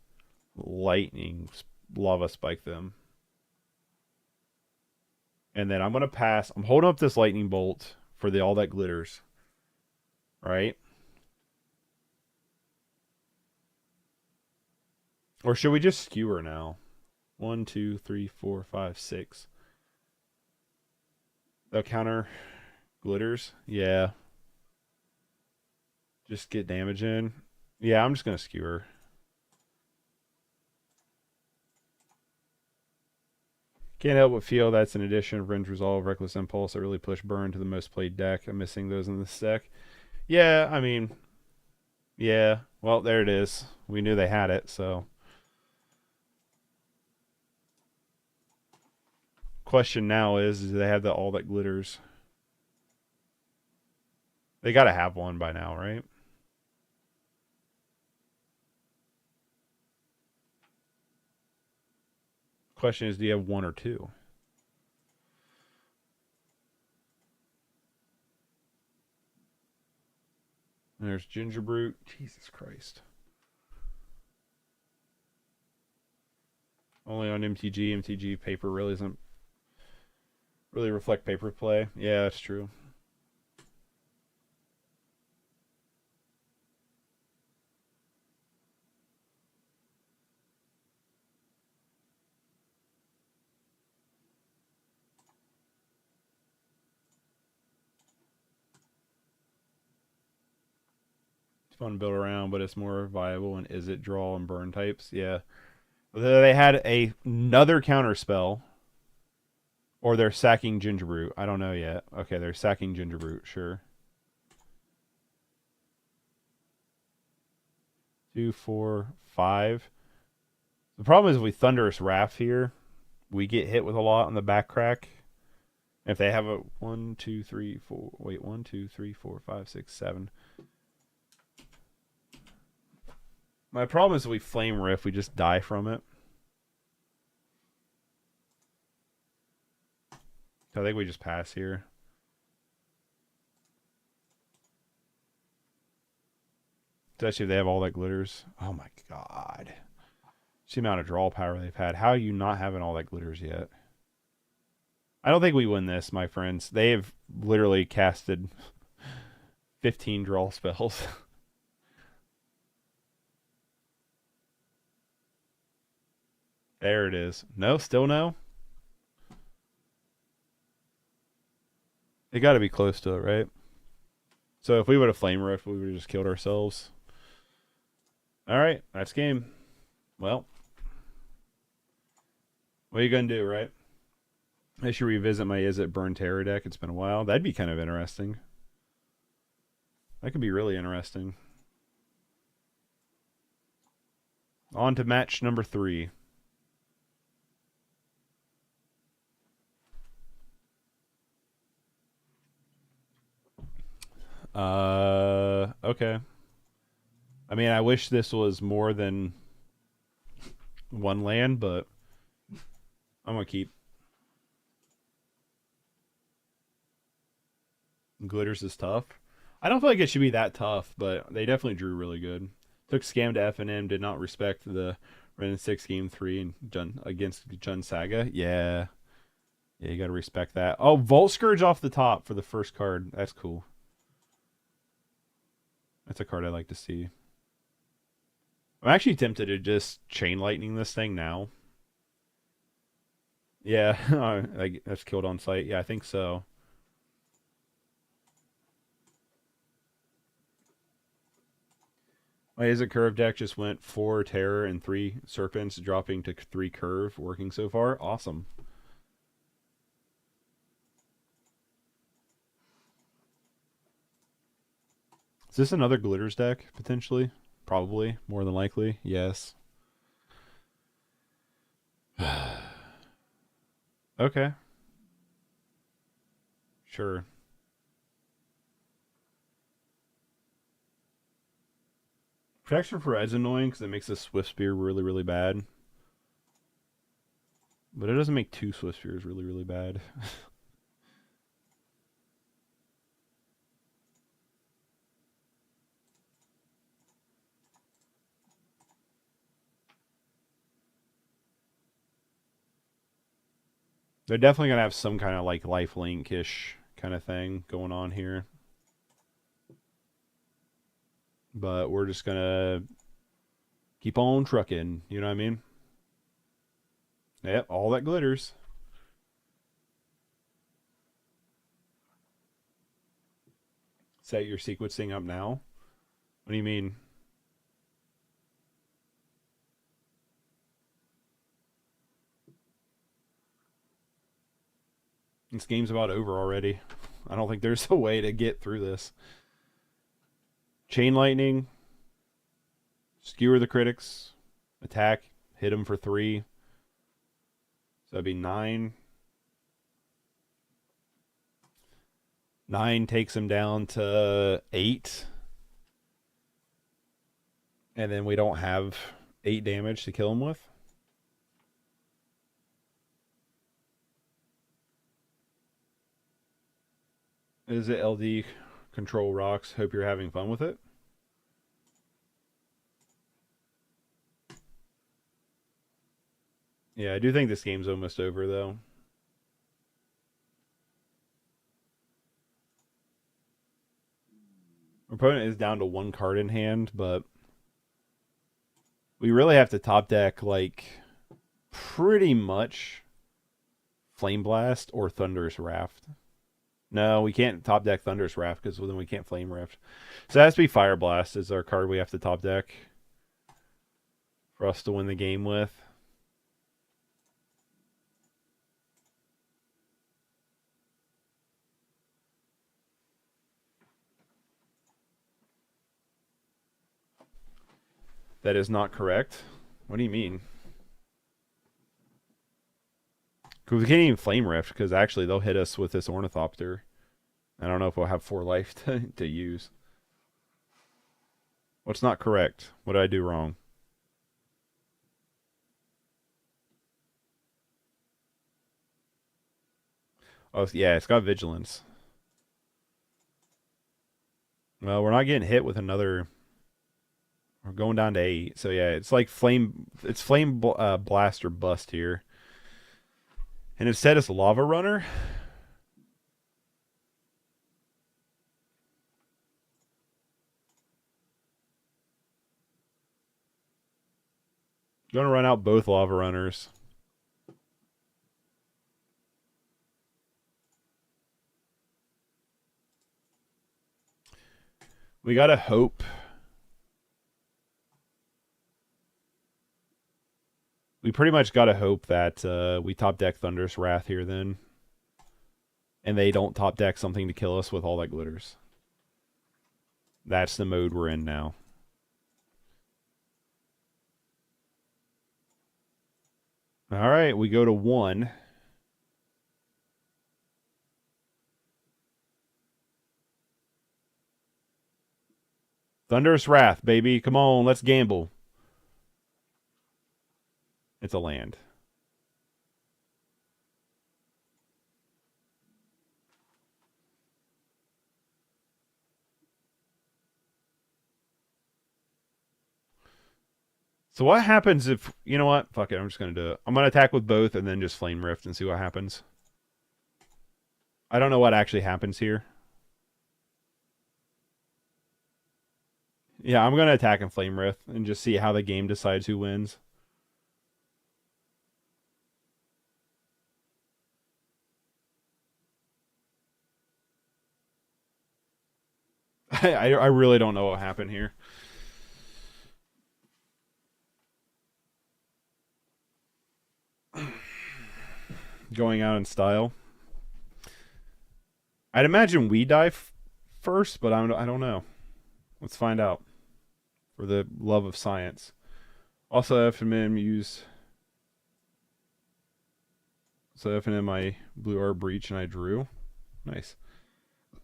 lightning Lava Spike them. And then I'm going to pass. I'm holding up this lightning bolt for the all that glitters. Right? Or should we just skewer now? 1, 2, 3, 4, 5, 6. They'll counter glitters. Yeah. Just get damage in. Yeah, I'm just going to skewer. Can't help but feel that's an addition of Rend Resolve, Reckless Impulse that really push Burn to the most played deck. I'm missing those in this deck. Yeah, I mean, yeah. Well, there it is. We knew they had it, so. Question now is do they have the all that glitters? They got to have one by now, right? Question is, do you have 1 or 2? There's Ginger Brute. Jesus Christ. Only on MTG. MTG paper really doesn't really reflect paper play. Yeah, that's true. Fun to build around, but it's more viable in is it draw and burn types. Yeah. They had another counter spell. Or they're sacking Gingerbrute. I don't know yet. Okay, they're sacking Gingerbrute, sure. 2, 4, 5. The problem is if we Thunderous Wrath here, we get hit with a lot on the back crack. If they have a 1, 2, 3, 4, wait, 1, 2, 3, 4, 5, 6, 7. My problem is we flame riff, we just die from it. I think we just pass here. Especially if they have all that glitters. Oh my god. It's the amount of draw power they've had. How are you not having all that glitters yet? I don't think we win this, my friends. They have literally casted 15 draw spells. There it is. No, still no? It got to be close to it, right? So if we would have flame rift, we would have just killed ourselves. All right, that's game. Well, what are you going to do, right? I should revisit my Is It Burn Terror deck. It's been a while. That'd be kind of interesting. That could be really interesting. On to match number 3. Okay. I mean, I wish this was more than one land, but I'm going to keep. Glitters is tough. I don't feel like it should be that tough, but they definitely drew really good. Took Scam to F&M, did not respect the Ren 6 Game 3 and against Jun Saga. Yeah. Yeah, you got to respect that. Oh, Volt Scourge off the top for the first card. That's cool. That's a card I like to see. I'm actually tempted to just Chain Lightning this thing now. Yeah, like that's killed on sight. Yeah, I think so. My Is It Curve deck just went 4 Terror and 3 Serpents, dropping to 3 Curve, working so far. Awesome. Is this another Glitters deck, potentially? Probably, more than likely. Yes. Okay. Sure. Protection for Red's annoying because it makes a Swift Spear really, really bad. But it doesn't make 2 Swift Spears really, really bad. They're definitely going to have some kind of like lifelink-ish kind of thing going on here. But we're just going to keep on trucking. You know what I mean? Yep, all that glitters. Set your sequencing up now? What do you mean? This game's about over already. I don't think there's a way to get through this. Chain Lightning. Skewer the critics. Attack. Hit them for 3. So that'd be 9. 9 takes him down to 8. And then we don't have 8 damage to kill him with. Is it LD Control Rocks? Hope you're having fun with it. Yeah, I do think this game's almost over, though. Our opponent is down to 1 card in hand, but we really have to top deck, like, pretty much Flame Blast or Thunderous Raft. No, we can't top deck Thunderous Raft because then we can't Flame Rift. So it has to be Fire Blast is our card we have to top deck for us to win the game with. That is not correct. What do you mean? 'Cause we can't even Flame Rift, because actually they'll hit us with this Ornithopter. I don't know if we'll have 4 life to use. What's not correct? What did I do wrong? Oh, yeah, it's got Vigilance. Well, we're not getting hit with another... We're going down to 8. So, yeah, it's like Flame... It's Flame Blast or Bust here. And instead it's Lava Runner. Going to run out both Lava Runners. We got to hope. We pretty much got to hope that we top deck Thunderous Wrath here then. And they don't top deck something to kill us with all that glitters. That's the mode we're in now. Alright, we go to 1. Thunderous Wrath, baby. Come on, let's gamble. It's a land. So what happens if... You know what? Fuck it, I'm just going to do it. I'm going to attack with both and then just Flame Rift and see what happens. I don't know what actually happens here. Yeah, I'm going to attack and Flame Rift and just see how the game decides who wins. I really don't know what happened here. Going out in style. I'd imagine we die first, but I don't know. Let's find out. For the love of science. Also, FNM use... So FNM I blew our breach and I drew. Nice.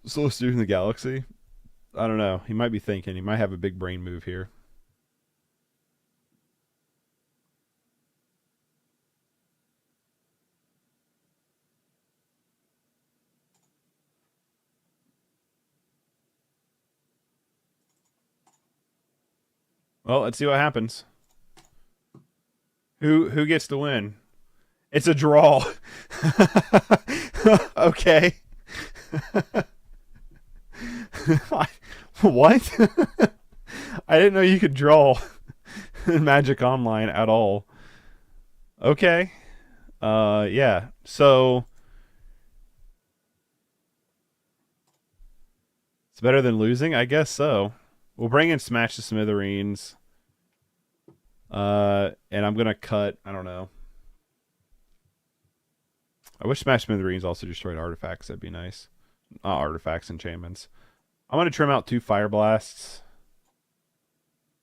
Slowest dude in the galaxy. I don't know. He might be thinking. He might have a big brain move here. Well, let's see what happens. Who gets to win? It's a draw. Okay. What? I didn't know you could draw in Magic Online at all. Okay. Yeah. So it's better than losing? I guess so. We'll bring in Smash the Smithereens. And I'm gonna cut, I don't know. I wish Smash Smithereens also destroyed artifacts. That'd be nice. Not artifacts, enchantments. I'm going to trim out 2 Fire Blasts.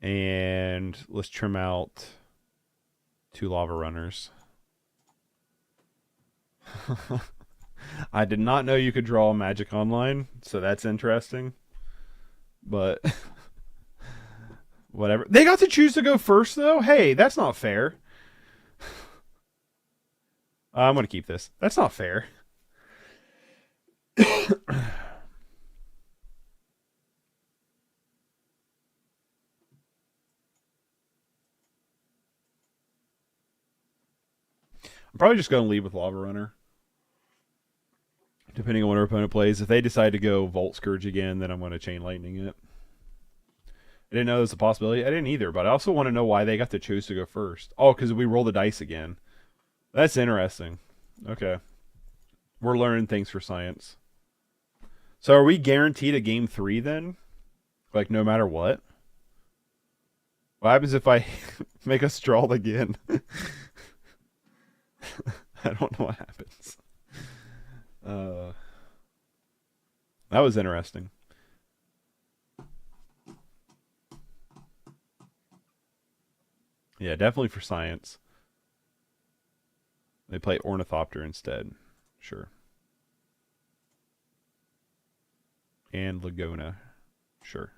And let's trim out 2 Lava Runners. I did not know you could draw Magic Online, so that's interesting. But whatever. They got to choose to go first, though? Hey, that's not fair. I'm going to keep this. That's not fair. I'm probably just going to lead with Lava Runner. Depending on what our opponent plays. If they decide to go Volt Scourge again, then I'm going to Chain Lightning it. I didn't know there was a possibility. I didn't either, but I also want to know why they got to choose to go first. Oh, because we roll the dice again. That's interesting. Okay. We're learning things for science. So are we guaranteed a game 3 then? Like no matter what? What happens if I make us draw again? I don't know what happens. That was interesting. Yeah, definitely for science. They play Ornithopter instead. Sure. And Laguna. Sure.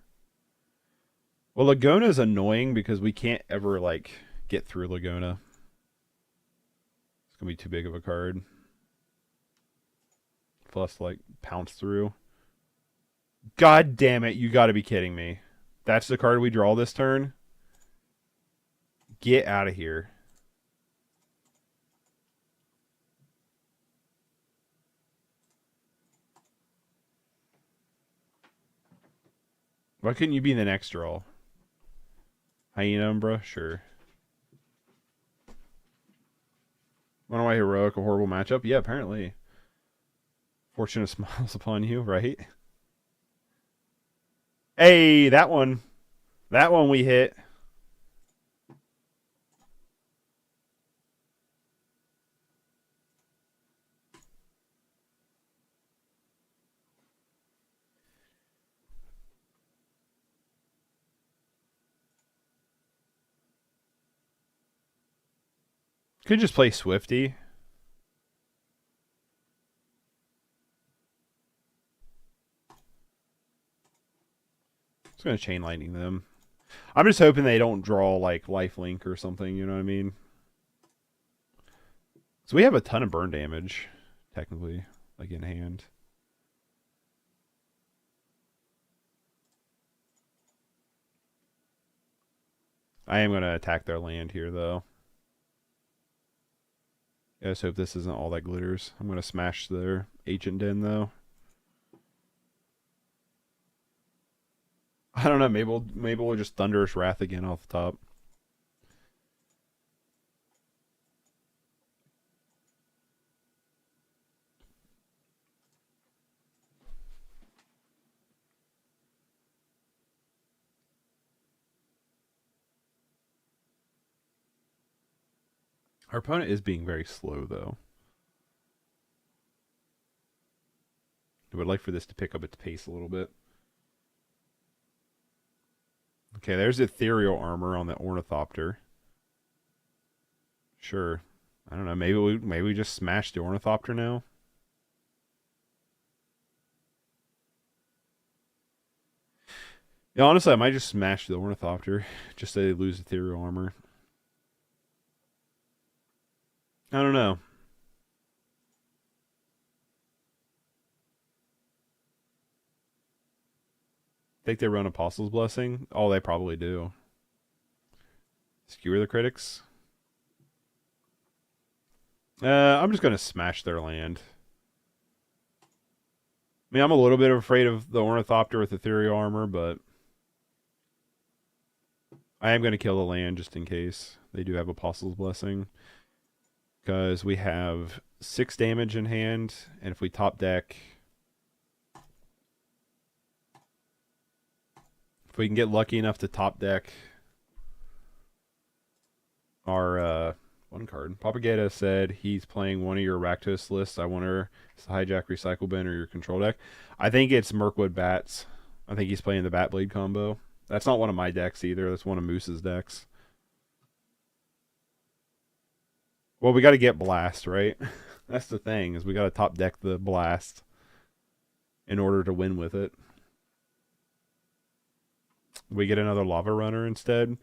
Well, Laguna is annoying because we can't ever, like, get through Laguna. It's going to be too big of a card. Plus, like, pounce through. God damn it, you got to be kidding me. That's the card we draw this turn? Get out of here. Why couldn't you be in the next draw? Hyena Umbra? Sure. Wonder why heroic, a horrible matchup? Yeah, apparently. Fortune smiles upon you, right? Hey, that one. That one we hit. Could just play Swifty. Just gonna chain lightning them. I'm just hoping they don't draw like lifelink or something, you know what I mean? So we have a ton of burn damage, technically, like in hand. I am gonna attack their land here though. I just hope this isn't all that glitters. I'm gonna smash their ancient den though. I don't know. Maybe we'll just Thunderous Wrath again off the top. Our opponent is being very slow though. I would like for this to pick up its pace a little bit. Okay, there's ethereal armor on the Ornithopter. Sure. I don't know. Maybe we just smash the Ornithopter now. Yeah, honestly, I might just smash the Ornithopter just so they lose ethereal armor. I don't know. Think they run Apostle's Blessing? Oh, they probably do. Skewer the critics. I'm just gonna smash their land. I mean, I'm a little bit afraid of the Ornithopter with ethereal armor, but I am gonna kill the land just in case they do have Apostle's Blessing. Because we have 6 damage in hand, and if we top deck, if we can get lucky enough to top deck our one card. Papageta said he's playing one of your Rakdos lists. I wonder if it's the Hijack Recycle Bin or your control deck. I think it's Mirkwood Bats. I think he's playing the Bat Blade combo. That's not one of my decks either. That's one of Moose's decks. Well, we got to get Blast, right? That's the thing, is we got to top deck the Blast in order to win with it. We get another Lava Runner instead.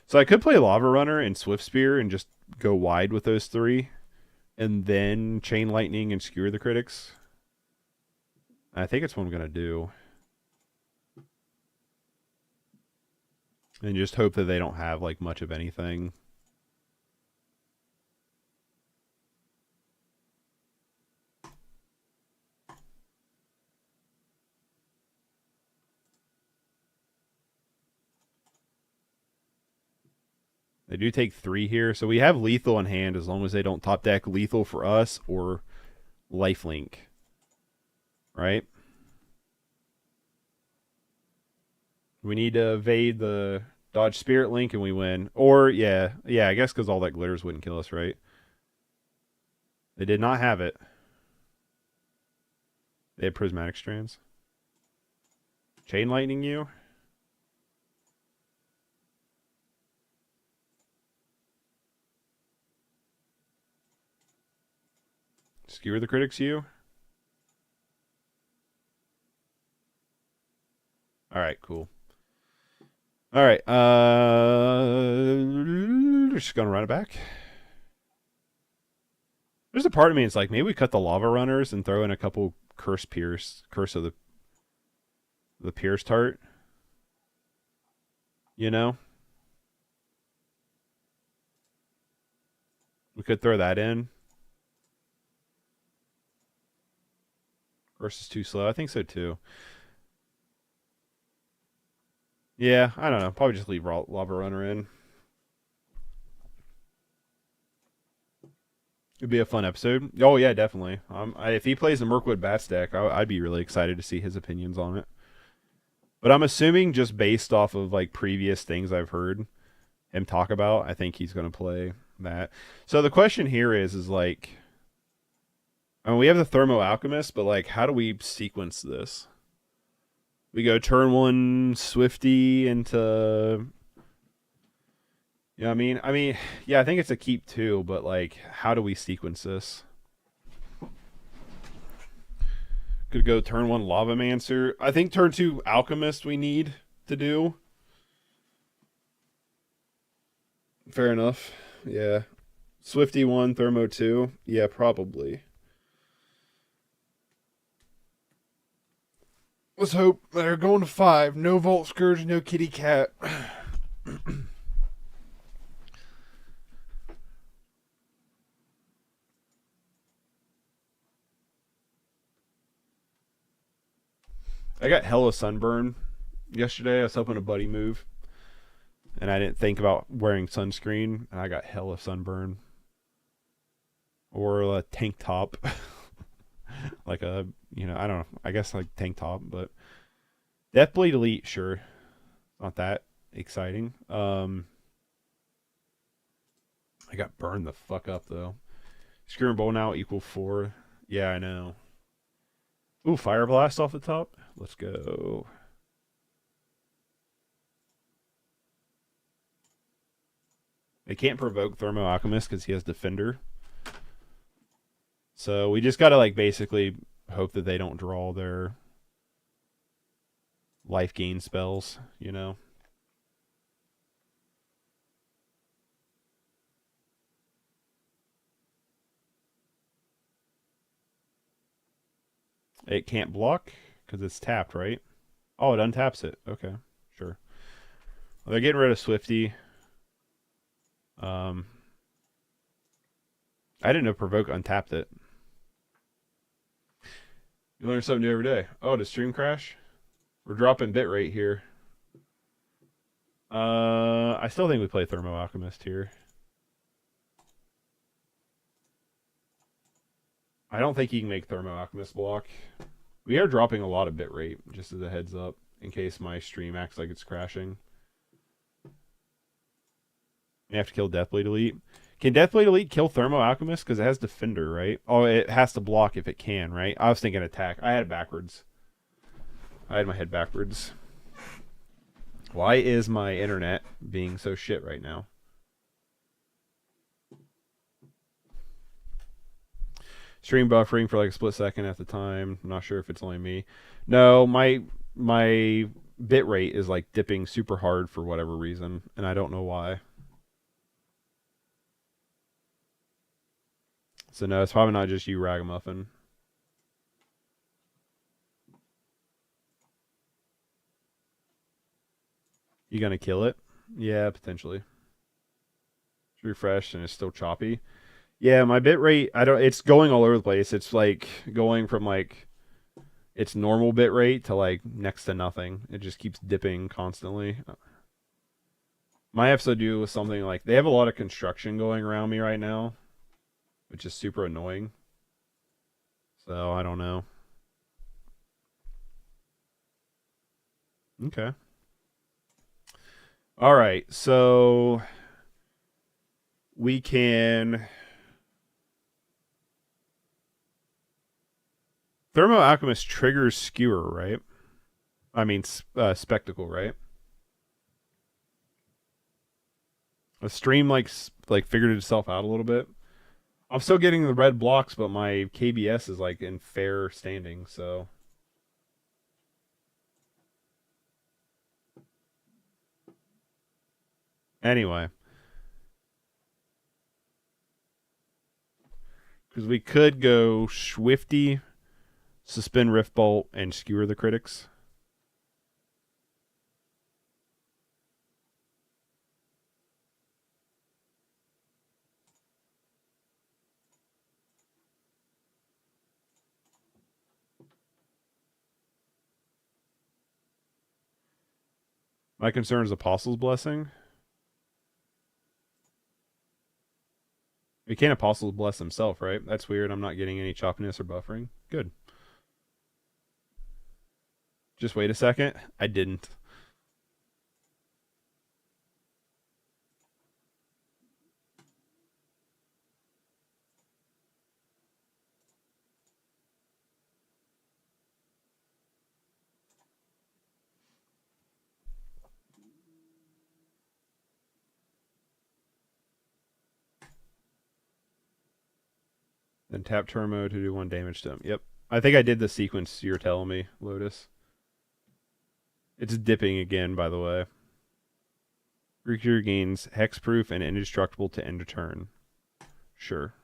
So I could play Lava Runner and Swift Spear and just go wide with those 3. And then Chain Lightning and Skewer the Critics. I think it's what I'm going to do. And just hope that they don't have like much of anything. They do take 3 here, so we have lethal in hand as long as they don't top deck lethal for us or lifelink. Right? We need to evade the dodge Spirit Link and we win. Or, yeah, I guess because all that glitters wouldn't kill us, right? They did not have it. They had Prismatic Strands. Chain Lightning you? Skewer the critics, you. All right, cool. All right, just gonna run it back. There's a part of me it's like maybe we cut the lava runners and throw in a couple curse of the Pierce tart. You know, we could throw that in. Curse is too slow. I think so too. Yeah, I don't know. Probably just leave lava runner in. It'd be a fun episode. Oh yeah, definitely. If he plays the Mirkwood Bats deck, I'd be really excited to see his opinions on it. But I'm assuming just based off of like previous things I've heard him talk about, I think he's going to play that. So the question here is like, I mean, we have the Thermo Alchemist, but like, how do we sequence this? We go turn 1 Swifty into. Yeah, I mean, yeah, I think it's a keep too, but like, how do we sequence this? Could go turn 1 Lavamancer. I think turn 2 Alchemist we need to do. Fair enough. Yeah. Swifty 1, Thermo 2. Yeah, probably. Let's hope they're going to 5. No Vault Scourge, no Kitty Cat. I got hella sunburn yesterday. I was helping a buddy move, and I didn't think about wearing sunscreen, and I got hella sunburn. Or a tank top. Like a, I don't know, I guess like tank top, but Deathblade Elite, sure. Not that exciting. I got burned the fuck up, though. Screw and Bowl now equal 4. Yeah, I know. Ooh, Fire Blast off the top. Let's go. They can't provoke Thermo Alchemist because he has Defender. So we just gotta like basically hope that they don't draw their life gain spells, It can't block because it's tapped, right? Oh, it untaps it. Okay, sure. Well, they're getting rid of Swifty. I didn't know Provoke untapped it. You learn something new every day. Oh, did stream crash? We're dropping bitrate here. I still think we play Thermo Alchemist here. I don't think he can make Thermo Alchemist block. We are dropping a lot of bitrate, just as a heads up, in case my stream acts like it's crashing. You have to kill Deathblade Elite. Can Deathblade Elite kill Thermo Alchemist? Because it has Defender, right? Oh, it has to block if it can, right? I was thinking attack. I had it backwards. I had my head backwards. Why is my internet being so shit right now? Stream buffering for like a split second at the time. I'm not sure if it's only me. No, my bit rate is like dipping super hard for whatever reason, and I don't know why. So no, it's probably not just you, Ragamuffin. You gonna kill it? Yeah, potentially. Refresh and it's still choppy. Yeah, my bit rate, it's going all over the place. It's like going from like its normal bit rate to like next to nothing. It just keeps dipping constantly. Might have to do with something like they have a lot of construction going around me right now, which is super annoying. So I don't know. Okay. All right, so we can Thermo Alchemist triggers Skewer, right? I mean, Spectacle, right? The stream like figured itself out a little bit. I'm still getting the red blocks, but my KBS is like in fair standing, so. Anyway. Because we could go Swifty, Suspend Rift Bolt, and Skewer the Critics. My concern is Apostle's Blessing. He can't Apostle's Bless himself, right? That's weird. I'm not getting any choppiness or buffering. Good. Just wait a second. I didn't. Then tap Turmo to do 1 damage to him. Yep. I think I did the sequence you're telling me, Lotus. It's dipping again, by the way. Creature gains hexproof and indestructible to end a turn. Sure.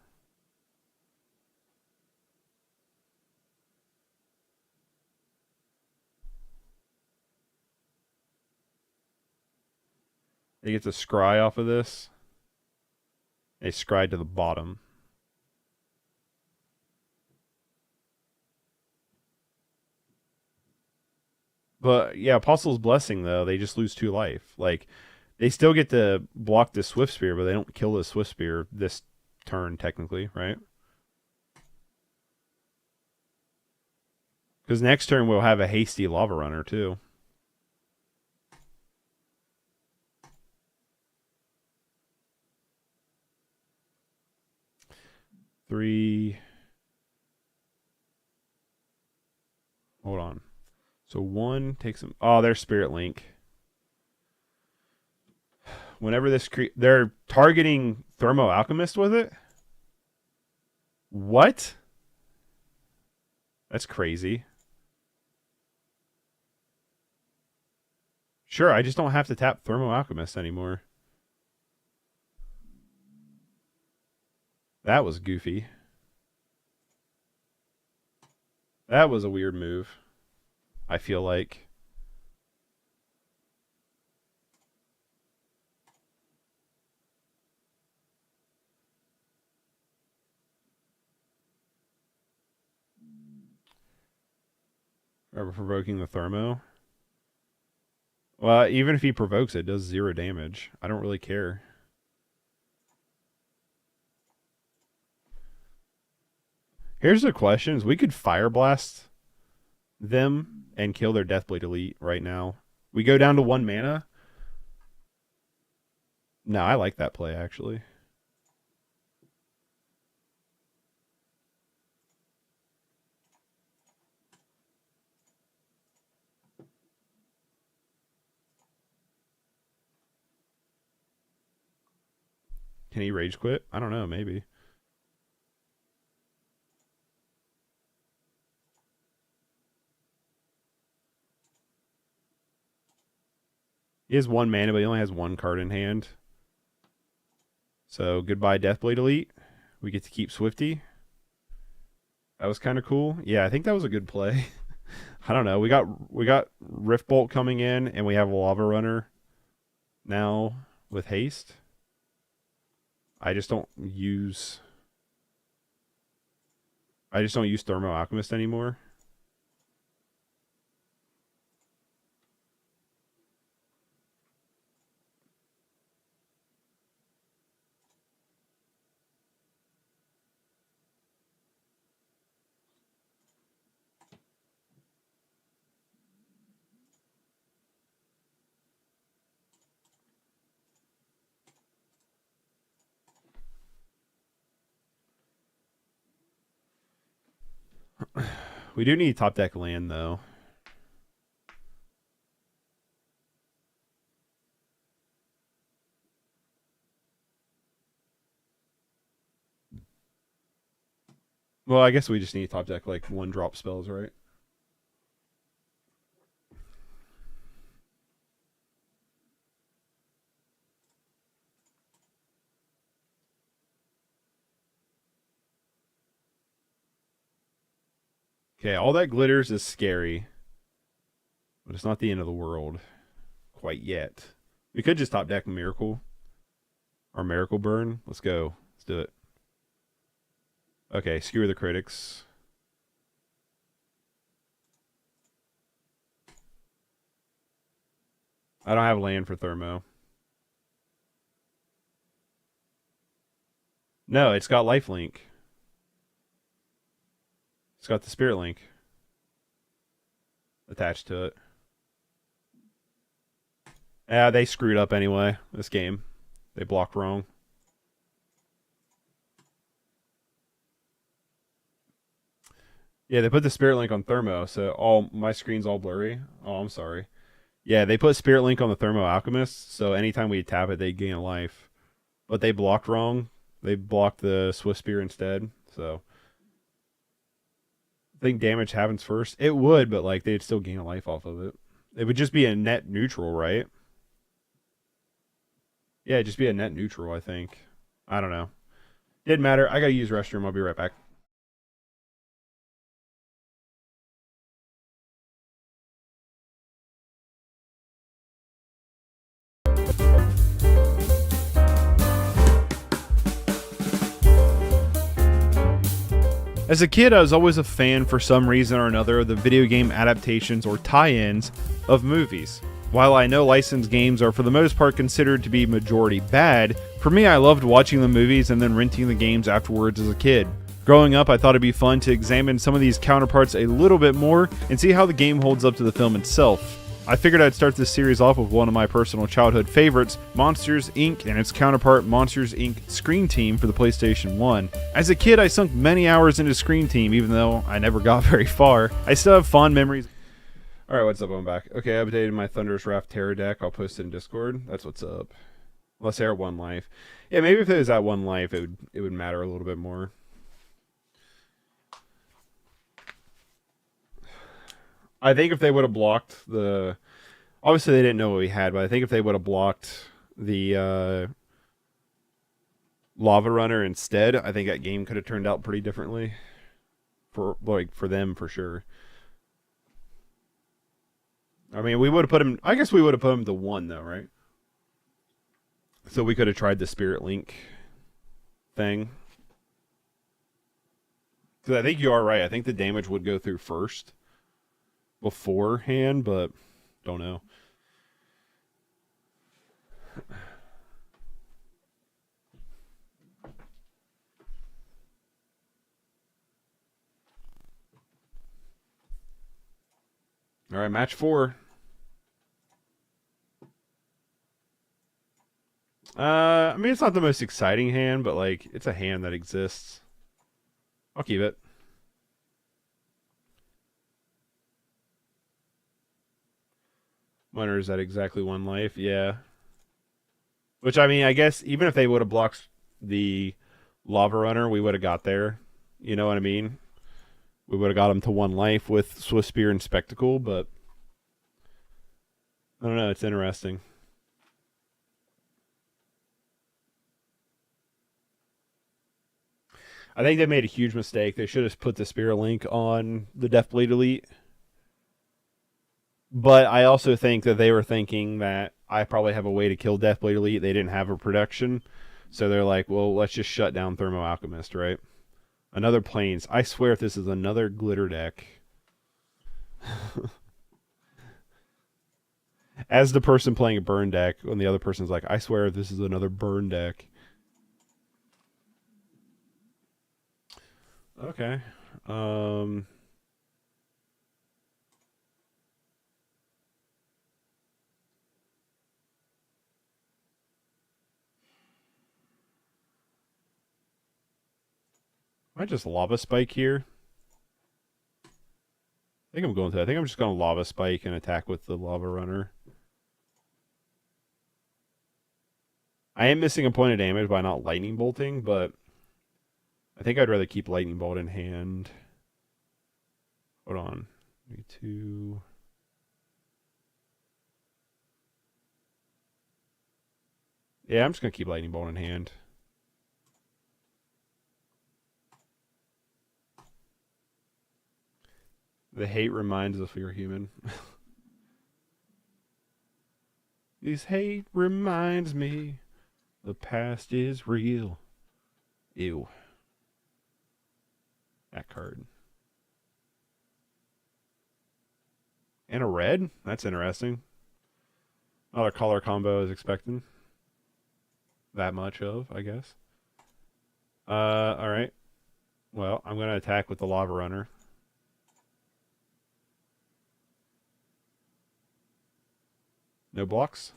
He gets a scry off of this. A scry to the bottom. But yeah, Apostle's Blessing though, they just lose 2 life. Like they still get to block this Swift Spear, but they don't kill the Swift Spear this turn technically, right? Because next turn we'll have a hasty Lava Runner too. Three. Hold on. So 1 takes them. Oh, there's Spirit Link. Whenever this they're targeting Thermo Alchemist with it. What? That's crazy. Sure, I just don't have to tap Thermo Alchemist anymore. That was goofy. That was a weird move. I feel like. Or provoking the Thermo. Well, even if he provokes it, it does 0 damage. I don't really care. Here's the questions. We could Fire Blast them and kill their Deathblade Elite right now. We go down to 1 mana. No, I like that play, actually. Can he Rage Quit? I don't know, maybe. He has 1 mana, but he only has 1 card in hand. So goodbye Deathblade Elite. We get to keep Swifty. That was kind of cool. Yeah, I think that was a good play. I don't know. We got Rift Bolt coming in, and we have a Lava Runner now with haste. I just don't use Thermo Alchemist anymore. We do need top deck land though. Well, I guess we just need to top deck like 1-drop spells, right? Okay, all that glitters is scary. But it's not the end of the world. Quite yet. We could just top deck Miracle. Or Miracle Burn. Let's go. Let's do it. Okay, skewer the critics. I don't have land for Thermo. No, it's got lifelink. It's got the spirit link attached to it. Yeah, they screwed up anyway, this game. They blocked wrong. Yeah, they put the spirit link on Thermo, so all my screen's all blurry. Oh, I'm sorry. Yeah, they put spirit link on the Thermo Alchemist, so anytime we tap it, they gain a life. But they blocked wrong. They blocked the Swift Spear instead, so I think damage happens first. It would, but like they'd still gain a life off of it. It would just be a net neutral, right? Yeah, it'd just be a net neutral, I think. I don't know. Didn't matter. I gotta use restroom. I'll be right back. As a kid, I was always a fan for some reason or another of the video game adaptations or tie-ins of movies. While I know licensed games are for the most part considered to be majority bad, for me I loved watching the movies and then renting the games afterwards as a kid. Growing up, I thought it'd be fun to examine some of these counterparts a little bit more and see how the game holds up to the film itself. I figured I'd start this series off with one of my personal childhood favorites, Monsters, Inc. and its counterpart Monsters, Inc. Screen Team for the PlayStation 1. As a kid, I sunk many hours into Screen Team, even though I never got very far. I still have fond memories. Alright, what's up? I'm back. Okay, I updated my Thunderous Wrath Terror deck. I'll post it in Discord. That's what's up. Unless they're at 1 life. Yeah, maybe if it was at 1 life, it would matter a little bit more. I think if they would have blocked the... Obviously, they didn't know what we had, but I think if they would have blocked the Lava Runner instead, I think that game could have turned out pretty differently. For them, for sure. I mean, we would have put him... I guess we would have put him to 1, though, right? So we could have tried the Spirit Link thing. Because I think you are right. I think the damage would go through first. Beforehand, but don't know. All right, match 4. I mean, it's not the most exciting hand, but like it's a hand that exists. I'll keep it. Winner is at exactly 1 life, yeah. Which, I mean, I guess even if they would have blocked the Lava Runner, we would have got there. You know what I mean? We would have got him to 1 life with Swift Spear and Spectacle, but I don't know, it's interesting. I think they made a huge mistake. They should have put the Spirit Link on the Deathblade Elite. But I also think that they were thinking that I probably have a way to kill Deathblade Elite. They didn't have a production. So they're like, well, let's just shut down Thermo Alchemist, right? Another Plains. I swear if this is another glitter deck. As the person playing a burn deck, when the other person's like, I swear if this is another burn deck. Okay. I just Lava Spike here. I think I'm going to. I think I'm just going to Lava Spike and attack with the Lava Runner. I am missing a point of damage by not Lightning Bolting, but I think I'd rather keep Lightning Bolt in hand. Hold on. Me too. Yeah, I'm just going to keep Lightning Bolt in hand. The hate reminds us we are human. This hate reminds me the past is real. Ew. That card. And a red? That's interesting. Not a color combo I was expecting. That much of, I guess. Alright. Well, I'm going to attack with the Lava Runner. No blocks?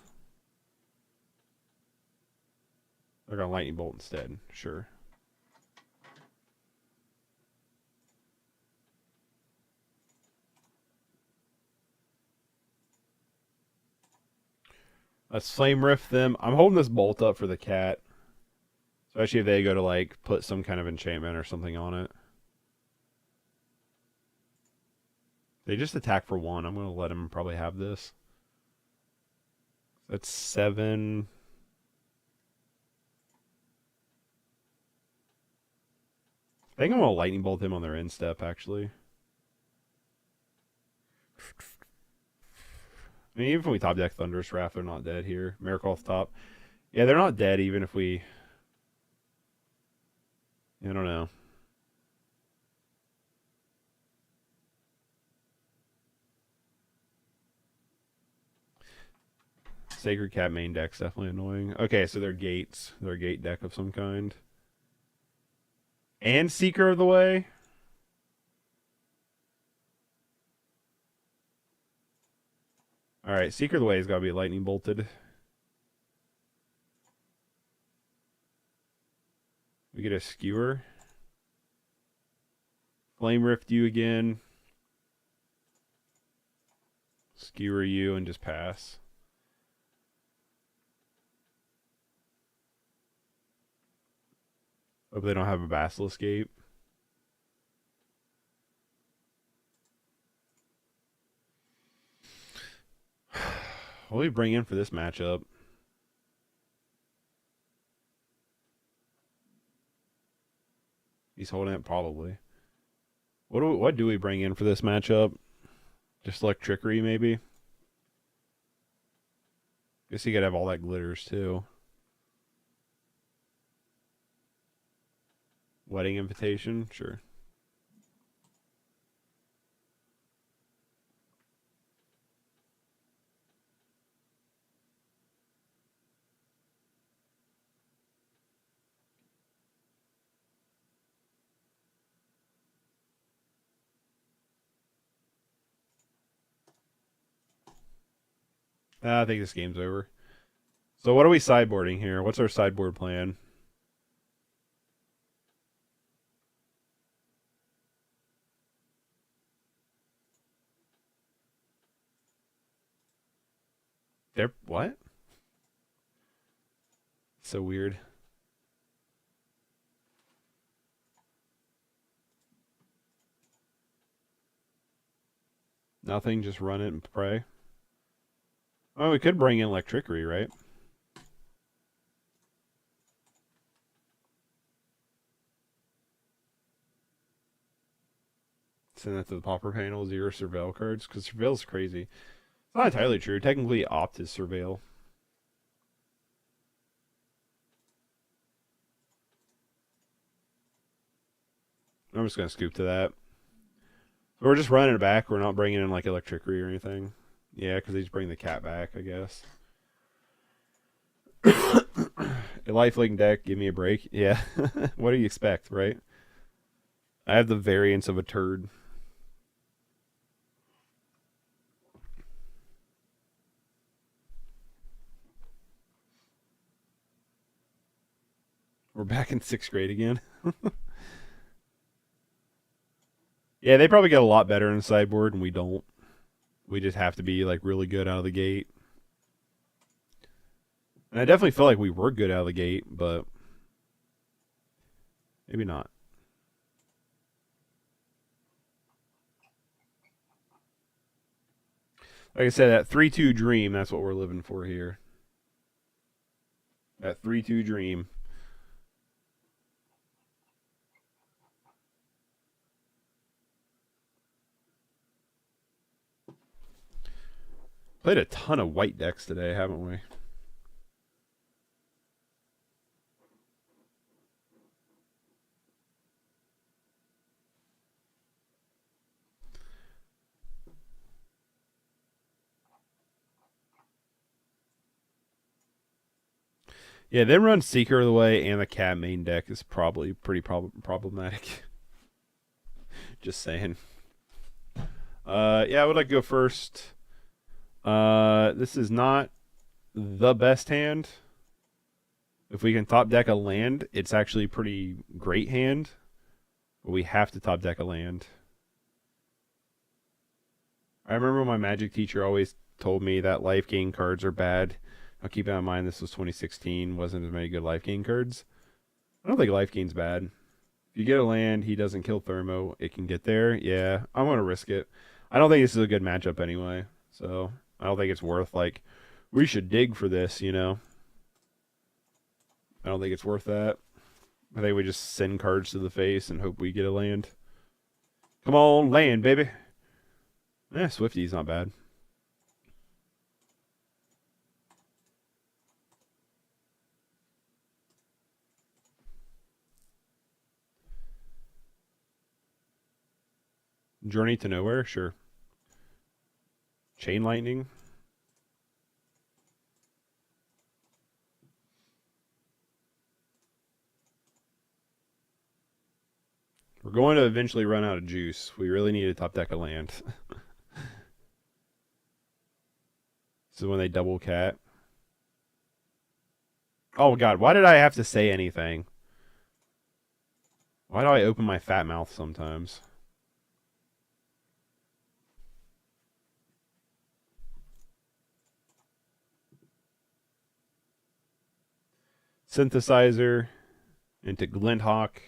They're going to Lightning Bolt instead. Sure. Let's Flame Rift them. I'm holding this bolt up for the cat. Especially if they go to, like, put some kind of enchantment or something on it. They just attack for 1. I'm going to let them probably have this. That's 7. I think I'm going to Lightning Bolt him on their end step, actually. I mean, even if we top deck Thunderous Wrath, they're not dead here. Miracle off top. Yeah, they're not dead even if we... I don't know. Sacred Cat main deck's definitely annoying. Okay, so they're gates. They're a gate deck of some kind. And Seeker of the Way? Alright, Seeker of the Way has got to be lightning bolted. We get a Skewer. Flame Rift you again. Skewer you and just pass. Hope they don't have a Basilisk Gate. What do we bring in for this matchup? He's holding it probably. What do we bring in for this matchup? Just like Trickery maybe? Guess you gotta have all that glitters too. Wedding Invitation? Sure. I think this game's over. So what are we sideboarding here? What's our sideboard plan? They're what? So weird. Nothing, just run it and pray. Oh, we could bring in like Trickery, right? Send that to the Pauper panel, 0 Surveil cards, because Surveil's crazy. It's not entirely true. Technically, Opt is Surveil. I'm just going to scoop to that. We're just running it back. We're not bringing in like Electrickery or anything. Yeah, because they just bring the cat back, I guess. A lifelink deck, give me a break. Yeah. What do you expect, right? I have the variance of a turd. We're back in 6th grade again. Yeah, they probably get a lot better in the sideboard, and we don't. We just have to be like really good out of the gate. And I definitely feel like we were good out of the gate, but maybe not. Like I said, that 3-2 dream, that's what we're living for here. That 3-2 dream. Played a ton of white decks today, haven't we? Yeah, them run Seeker of the Way and the Cat main deck is probably pretty problematic. Just saying. Yeah, I would like to go first. This is not the best hand. If we can top deck a land, it's actually a pretty great hand. But we have to top deck a land. I remember my Magic teacher always told me that life gain cards are bad. I'll keep that in mind. This was 2016. Wasn't as many good life gain cards. I don't think life gain's bad. If you get a land, he doesn't kill Thermo. It can get there. Yeah, I'm going to risk it. I don't think this is a good matchup anyway. So I don't think it's worth, like, we should dig for this, you know. I don't think it's worth that. I think we just send cards to the face and hope we get a land. Come on, land, baby. Swifty's not bad. Journey to Nowhere, sure. Chain Lightning. We're going to eventually run out of juice. We really need to top deck a land. This is when they double cat. Oh god, why did I have to say anything? Why do I open my fat mouth sometimes? Synthesizer into Glinthawk.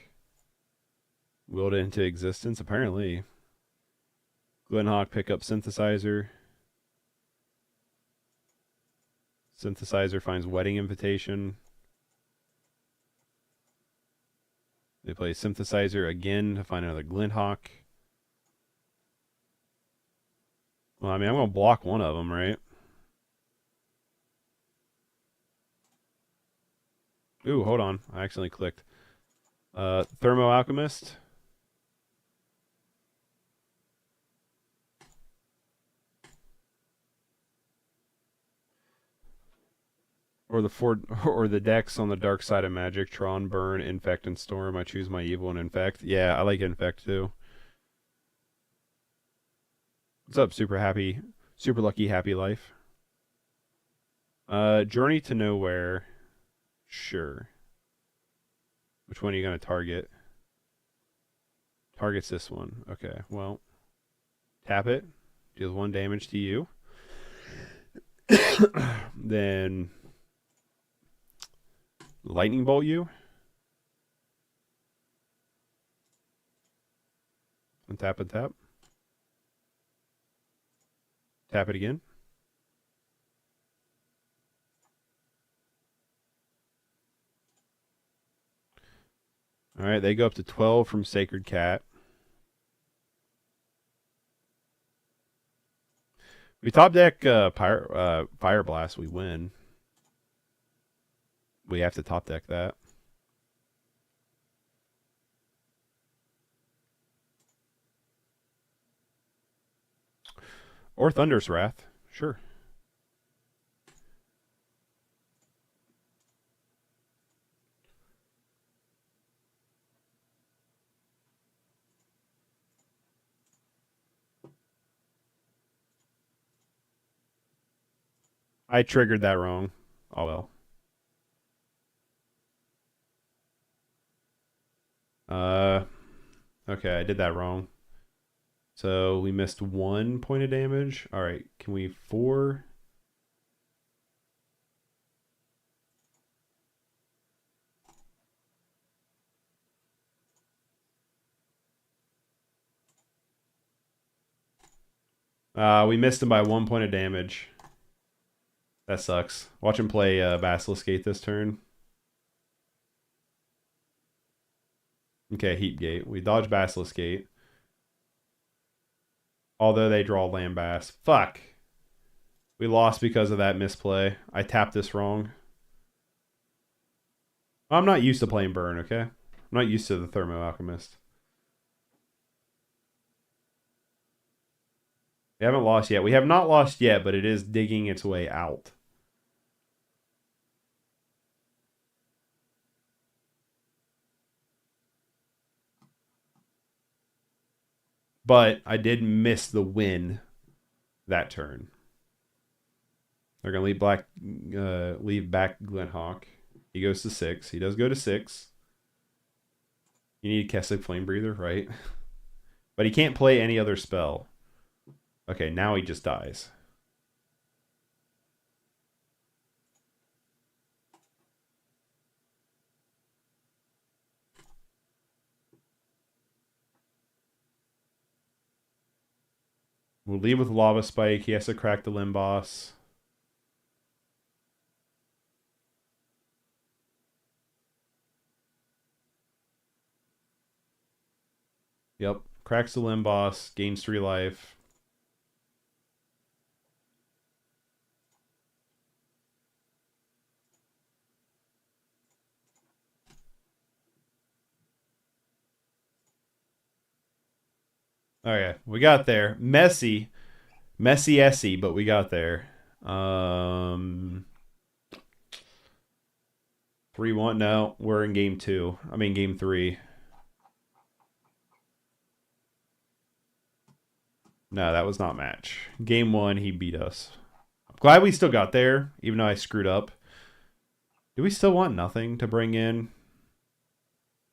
Willed it into existence, apparently. Glinthawk pick up Synthesizer. Synthesizer finds Wedding Invitation. They play Synthesizer again to find another Glinthawk. Well, I mean, I'm going to block one of them, right? Ooh, hold on. I accidentally clicked. Thermo Alchemist. Or the decks on the dark side of Magic: Tron, Burn, Infect, and Storm. I choose my evil and Infect. Yeah, I like Infect too. What's up, super lucky, happy life? Journey to Nowhere. Sure. Which one are you gonna target? Targets this one. Okay, well, tap it. Deals 1 damage to you. Then lightning bolt you. And tap and tap. Tap it again. All right, they go up to 12 from Sacred Cat. We top deck Fire Blast, we win. We have to top deck that. Or Thunder's Wrath, sure. I triggered that wrong. Oh well. Okay, I did that wrong. So we missed 1 point of damage. All right, can we 4? We missed him by 1 point of damage. That sucks. Watch him play Basilisk Gate this turn. Okay, Heat Gate. We dodge Basilisk Gate. Although they draw Lambast. Fuck. We lost because of that misplay. I tapped this wrong. I'm not used to playing Burn, okay? I'm not used to the Thermo Alchemist. We haven't lost yet. We have not lost yet, but it is digging its way out. But I did miss the win that turn. They're gonna leave back Glenhawk. He goes to 6. He does go to 6. You need Kessig Flame Breather, right? But he can't play any other spell. Okay, now he just dies. We'll leave with Lava Spike. He has to crack the Limb Boss. Yep. Cracks the Limb Boss. Gains 3 life. Okay, we got there. Messy Essie, but we got there. 3-1. No, we're in game 2. I mean game 3. No, that was not match. Game 1, he beat us. I'm glad we still got there, even though I screwed up. Do we still want nothing to bring in?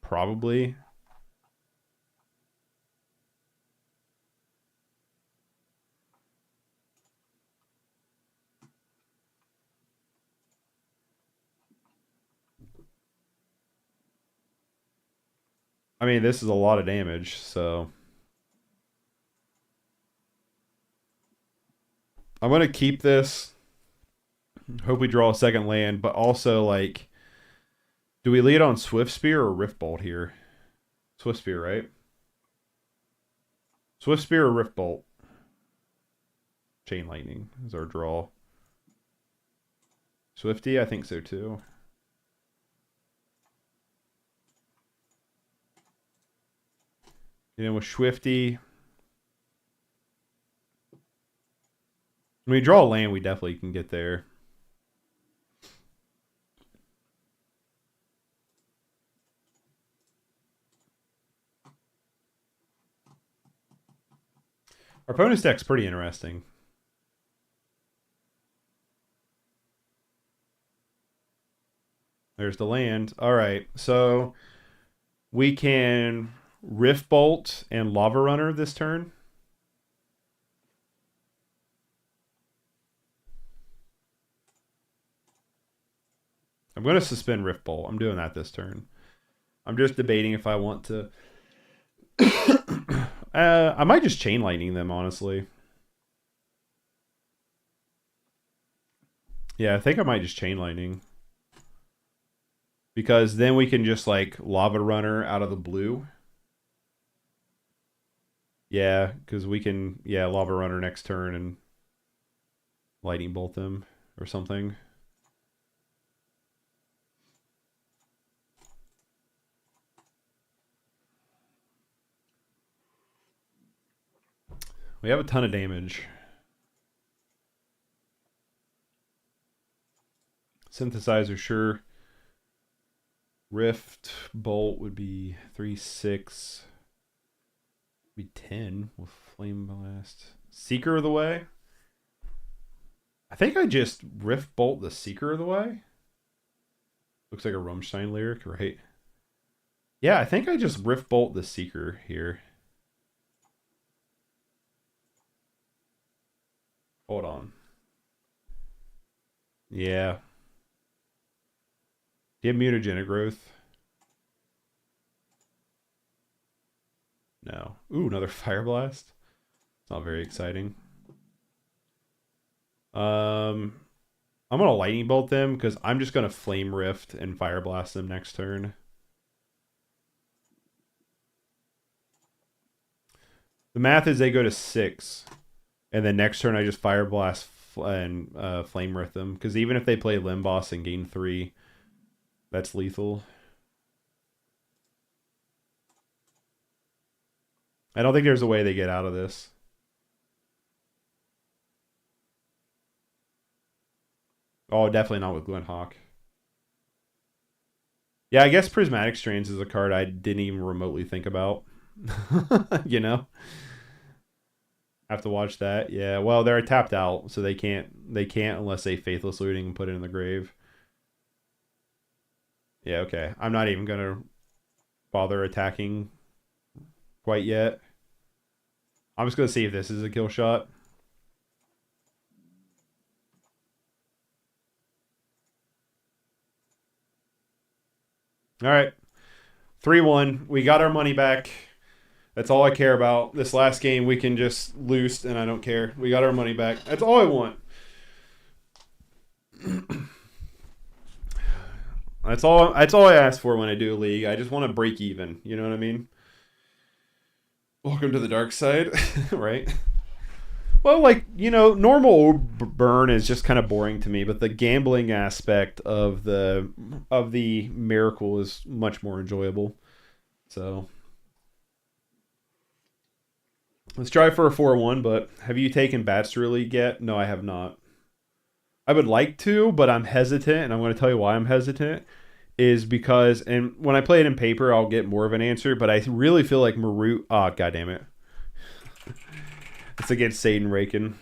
Probably. I mean, this is a lot of damage, so... I'm going to keep this. Hope we draw a second land, but also, like... Do we lead on Swift Spear or Rift Bolt here? Swift Spear, right? Swift Spear or Rift Bolt? Chain Lightning is our draw. Swifty? I think so, too. You know, with Swifty... When we draw a land, we definitely can get there. Our opponent's deck's pretty interesting. There's the land. All right, so we can Rift Bolt and Lava Runner this turn. I'm going to suspend Rift Bolt. I'm doing that this turn. I'm just debating if I want to... I might just Chain Lightning them, honestly. Yeah, I think I might just Chain Lightning. Because then we can just, like, Lava Runner out of the blue. Yeah, because we can, Lava Runner next turn and Lightning Bolt them or something. We have a ton of damage. Synthesizer, sure. Rift Bolt would be 3-6. Be 10 with Flame Blast. Seeker of the Way. I think I just Rift Bolt the Seeker of the Way. Looks like a Rammstein lyric, right? Yeah, I think I just Rift Bolt the Seeker here. Hold on. Yeah. Do you have Mutagenic Growth? No. Ooh, another Fire Blast. It's not very exciting. I'm gonna lightning bolt them because I'm just gonna flame rift and fire blast them next turn. The math is they go to 6, and then next turn I just fire blast and flame rift them because even if they play Limb Boss and gain 3, that's lethal. I don't think there's a way they get out of this. Oh, definitely not with Glenhawk. Yeah, I guess Prismatic Strands is a card I didn't even remotely think about. You know? Have to watch that. Yeah, well, they're tapped out, so they can't unless they Faithless Looting and put it in the grave. Yeah, okay. I'm not even going to bother attacking quite yet. I'm just going to see if this is a kill shot. All right. 3-1. We got our money back. That's all I care about. This last game we can just lose and I don't care. We got our money back. That's all I want. That's all I ask for when I do a league. I just want to break even. You know what I mean? Welcome to the dark side, right? Well, like, you know, normal burn is just kind of boring to me, but the gambling aspect of the miracle is much more enjoyable. So let's try for a 4-1, but have you taken Bachelor League yet? No, I have not. I would like to, but I'm hesitant, and I'm going to tell you why I'm hesitant. Is because, and when I play it in paper, I'll get more of an answer, but I really feel like Marut... Oh, God damn it. It's against Satan Raken.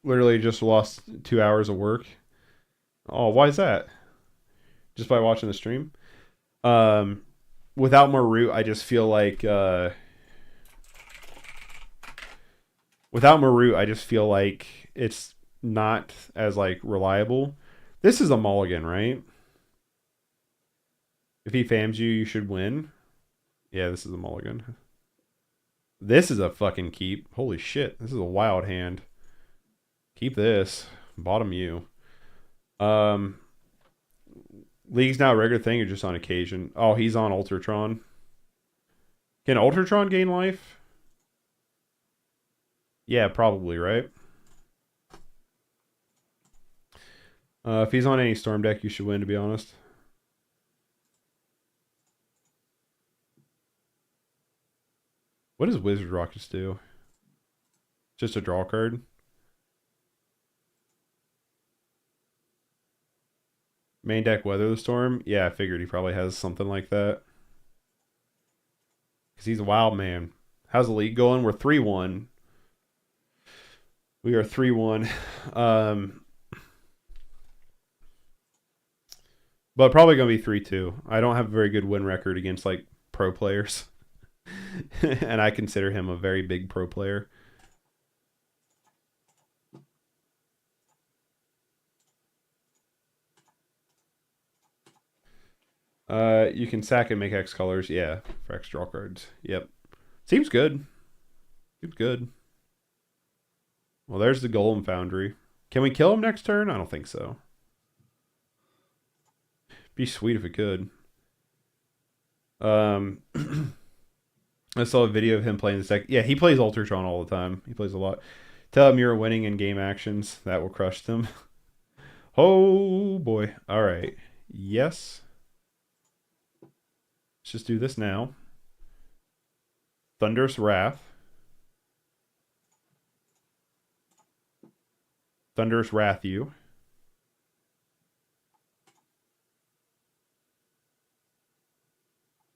Literally just lost 2 hours of work. Oh, why is that? Just by watching the stream? Without Marut, I just feel like... without Marut, I just feel like it's not as, like, reliable. This is a mulligan, right? If he fams you, you should win. Yeah, this is a mulligan. This is a fucking keep. Holy shit. This is a wild hand. Keep this. Bottom you. League's now a regular thing or just on occasion? Oh, he's on Ultratron. Can Ultratron gain life? Yeah, probably, right? If he's on any Storm deck, you should win, to be honest. What does Wizard Rockets do? Just a draw card? Main deck Weather the Storm? Yeah, I figured he probably has something like that. Because he's a wild man. How's the league going? We're 3-1. We are 3-1. But probably going to be 3-2. I don't have a very good win record against, like, pro players. And I consider him a very big pro player. You can sack and make X colors. Yeah, for X draw cards. Yep. Seems good. Seems good. Well, there's the Golem Foundry. Can we kill him next turn? I don't think so. Be sweet if it could. I saw a video of him playing this deck. Yeah, he plays Ultratron all the time. He plays a lot. Tell him you're winning in game actions. That will crush them. Oh, boy. All right. Yes. Let's just do this now. Thunderous Wrath. Thunderous Wrath you.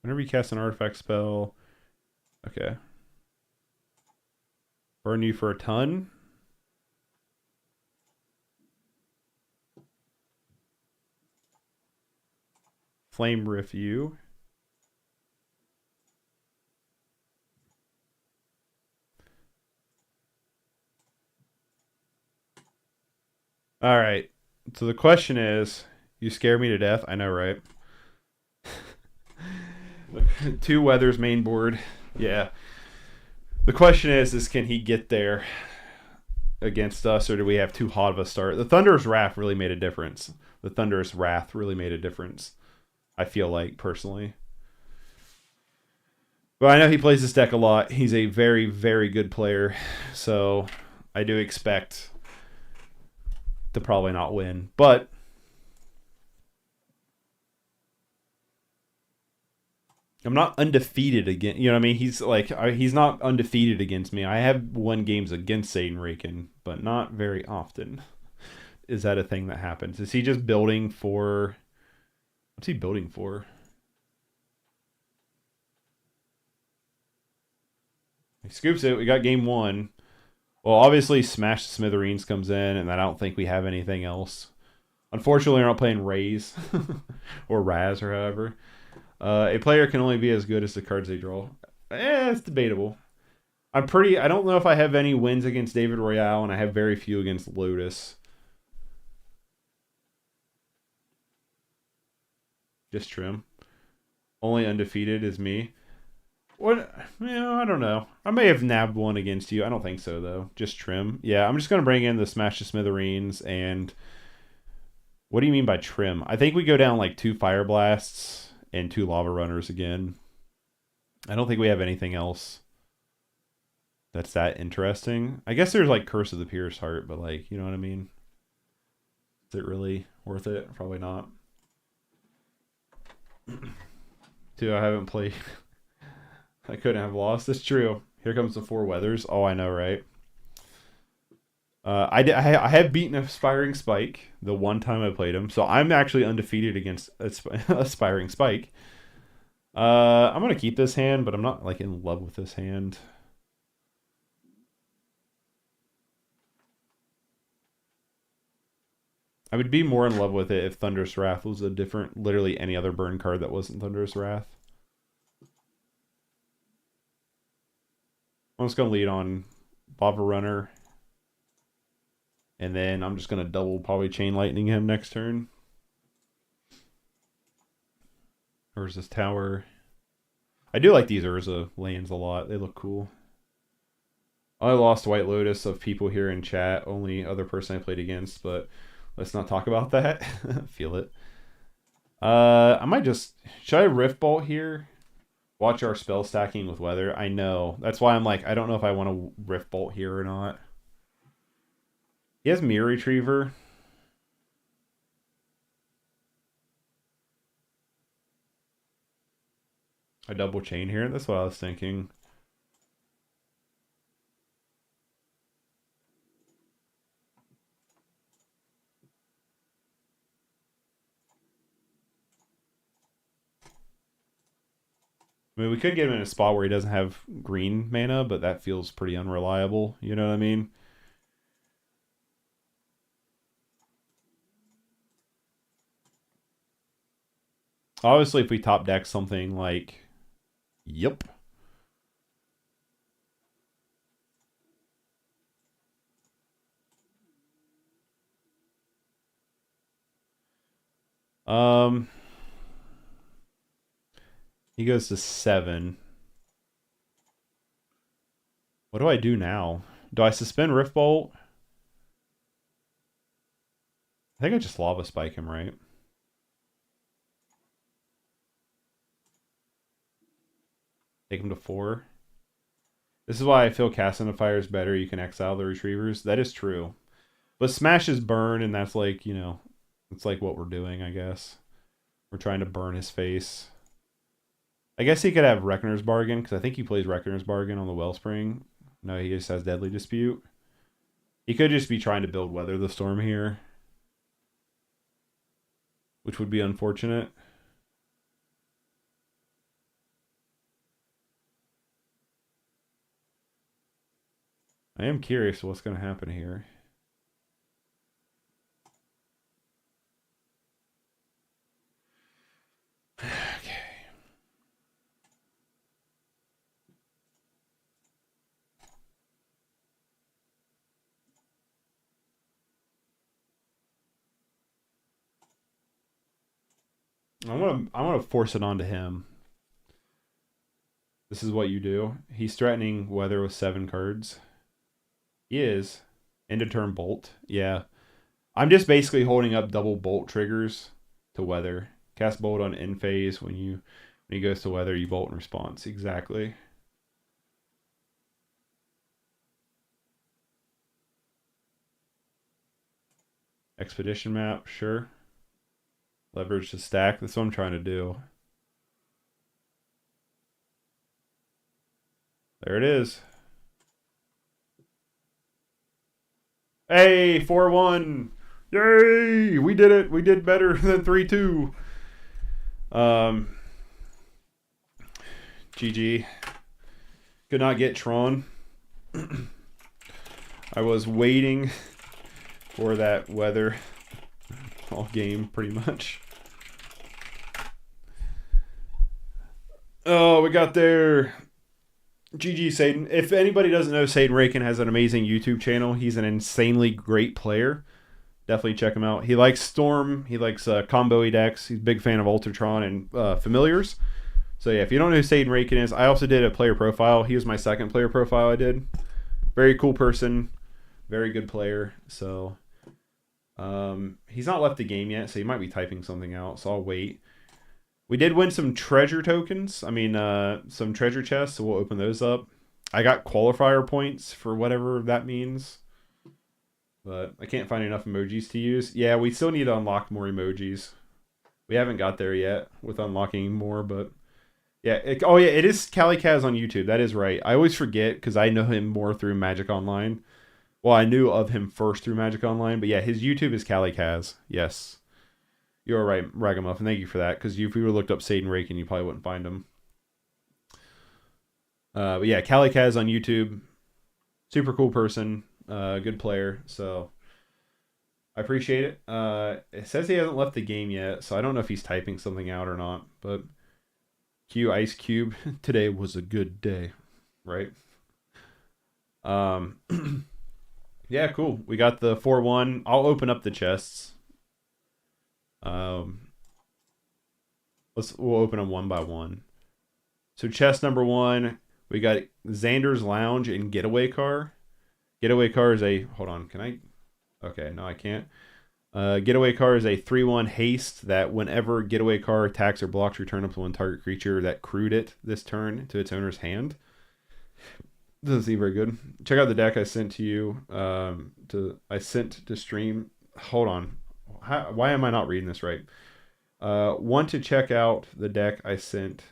Whenever you cast an artifact spell... Okay. Burn you for a ton. Flame Riff you. All right. So the question is, you scare me to death. I know, right? 2 weathers main board. Yeah. The question is can he get there? against us, or do we have too hot of a start? The Thunderous Wrath really made a difference. The Thunderous Wrath really made a difference, I feel like, personally. But I know he plays this deck a lot. He's a very, very good player. So I do expect to probably not win. But I'm not undefeated again. You know what I mean? He's not undefeated against me. I have won games against Satan Raken, but not very often. Is that a thing that happens? Is he just building for... What's he building for? He scoops it. We got game 1. Well, obviously, Smash the Smithereens comes in, and I don't think we have anything else. Unfortunately, we're not playing Raze or Raz or however. A player can only be as good as the cards they draw. It's debatable. I don't know if I have any wins against David Royale, and I have very few against Lotus. Just Trim. Only undefeated is me. What? I don't know. I may have nabbed one against you. I don't think so, though. Just Trim. Yeah, I'm just going to bring in the Smash the Smithereens. And what do you mean by Trim? I think we go down like 2 Fire Blasts and 2 Lava Runners again. I don't think we have anything else that's that interesting. I guess there's like Curse of the Pierce Heart, but like, you know what I mean? Is it really worth it? Probably not. Dude, I haven't played... I couldn't have lost. That's true. Here comes the 4 Weathers. Oh, I know, right? I have beaten Aspiring Spike the one time I played him, so I'm actually undefeated against Aspiring Spike. I'm gonna keep this hand, but I'm not like in love with this hand. I would be more in love with it if Thunderous Wrath was a different, literally any other burn card that wasn't Thunderous Wrath. I'm just going to lead on Lava Runner. And then I'm just going to double probably Chain Lightning him next turn. Urza's Tower. I do like these Urza lands a lot. They look cool. I lost White Lotus of people here in chat. Only other person I played against, but let's not talk about that. Feel it. I might just... Should I Rift Bolt here? Watch our spell stacking with weather. I know. That's why I'm like, I don't know if I want to Rift Bolt here or not. He has Mirror Retriever. I double chain here. That's what I was thinking. I mean, we could get him in a spot where he doesn't have green mana, but that feels pretty unreliable. You know what I mean? Obviously, if we top deck something like... Yep. He goes to 7. What do I do now? Do I suspend Rift Bolt? I think I just Lava Spike him, right? Take him to 4. This is why I feel Casting of Fire is better. You can exile the Retrievers. That is true. But Smash is burn, and that's like, you know, it's like what we're doing, I guess. We're trying to burn his face. I guess he could have Reckoner's Bargain, because I think he plays Reckoner's Bargain on the Wellspring. No, he just has Deadly Dispute. He could just be trying to build Weather the Storm here, which would be unfortunate. I am curious what's going to happen here. I'm gonna force it onto him. This is what you do. He's threatening Weather with 7 cards. He is. End of turn bolt. Yeah. I'm just basically holding up double bolt triggers to weather. Cast bolt on end phase. When he goes to weather, you bolt in response. Exactly. Expedition map, sure. Leverage the stack. That's what I'm trying to do. There it is. Hey, 4-1. Yay! We did it. We did better than 3-2. GG. Could not get Tron. I was waiting for that weather all game, pretty much. Oh, we got there. GG, Saden. If anybody doesn't know, Saden Rakin has an amazing YouTube channel. He's an insanely great player. Definitely check him out. He likes Storm. He likes combo decks. He's a big fan of Ultratron and Familiars. So yeah, if you don't know who Saden Rakin is, I also did a player profile. He was my second player profile I did. Very cool person. Very good player. So he's not left the game yet, so he might be typing something out. So I'll wait. We did win some treasure tokens. I mean, some treasure chests, so we'll open those up. I got qualifier points for whatever that means. But I can't find enough emojis to use. Yeah, we still need to unlock more emojis. We haven't got there yet with unlocking more, but... Yeah, it is Calicaz on YouTube. That is right. I always forget because I know him more through Magic Online. Well, I knew of him first through Magic Online, but yeah, his YouTube is Calicaz. Yes. You're right, Ragamuffin. Thank you for that, because if we would looked up Saden Rakin, you probably wouldn't find him. But yeah, Calicaz on YouTube. Super cool person. Good player. So I appreciate it. It says he hasn't left the game yet, so I don't know if he's typing something out or not. But Q Ice Cube, today was a good day, right? Yeah, cool. We got the 4-1. I'll open up the chests. We'll open them one by one. So chest number 1, we got Xander's Lounge and Getaway Car. Getaway Car is a... Hold on, can I... Okay, no, I can't. Getaway Car is a 3-1 haste that whenever Getaway Car attacks or blocks, return up to one target creature that crewed it this turn to its owner's hand. Doesn't seem very good. Check out the deck I sent to you. I sent to stream. Hold on. Why am I not reading this right? Want to check out the deck I sent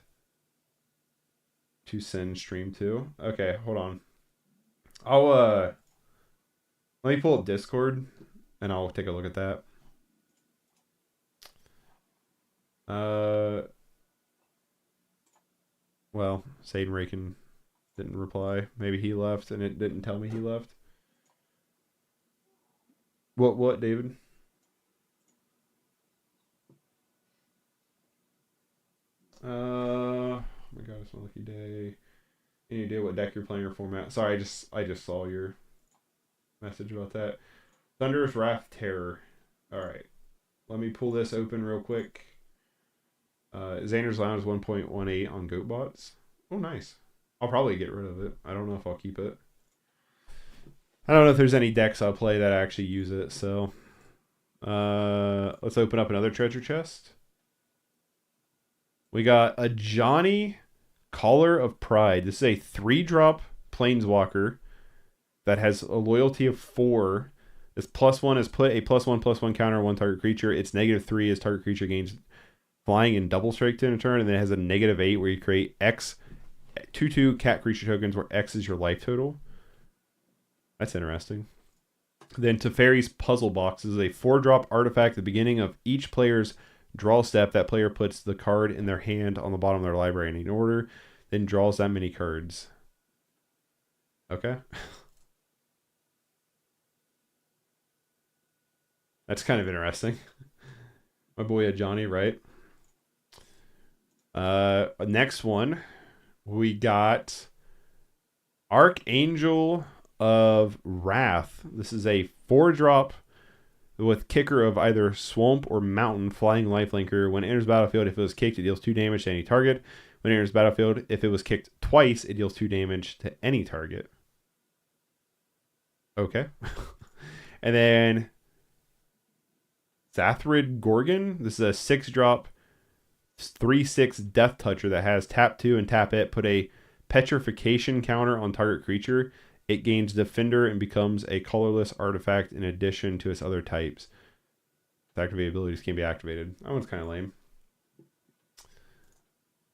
to send stream to? Okay, hold on. I'll let me pull up Discord and I'll take a look at that. Well, Saden Rakin didn't reply. Maybe he left and it didn't tell me he left. What, David? Oh my god, it's a lucky day. Any idea what deck you're playing or format? Sorry, I just saw your message about that. Thunderous Wrath Terror. Alright. Let me pull this open real quick. Xander's Lounge 1.18 on GoatBots. Oh, nice. I'll probably get rid of it. I don't know if I'll keep it. I don't know if there's any decks I'll play that actually use it, so... let's open up another treasure chest. We got a Johnny Caller of Pride. This is a 3-drop Planeswalker that has a loyalty of 4. This +1 is put a +1/+1 counter on one target creature. Its -3 is target creature gains flying and double strike to a turn, and then it has a -8 where you create X 2/2 cat creature tokens where X is your life total. That's interesting. Then Teferi's Puzzle Box is a 4-drop artifact at the beginning of each player's draw step. That player puts the card in their hand on the bottom of their library in any order, then draws that many cards. Okay. That's kind of interesting. My boy Johnny, right? Next one, we got Archangel of Wrath. This is a 4-drop with kicker of either Swamp or Mountain, flying lifelinker. When it enters battlefield, if it was kicked, it deals 2 damage to any target. When it enters battlefield, if it was kicked twice, it deals 2 damage to any target. Okay. And then Zathrid Gorgon. This is a 6-drop, 3/6 Death Toucher that has tap 2 and tap it. Put a petrification counter on target creature. It gains Defender and becomes a colorless artifact in addition to its other types. Its activated abilities can be activated. That one's kind of lame.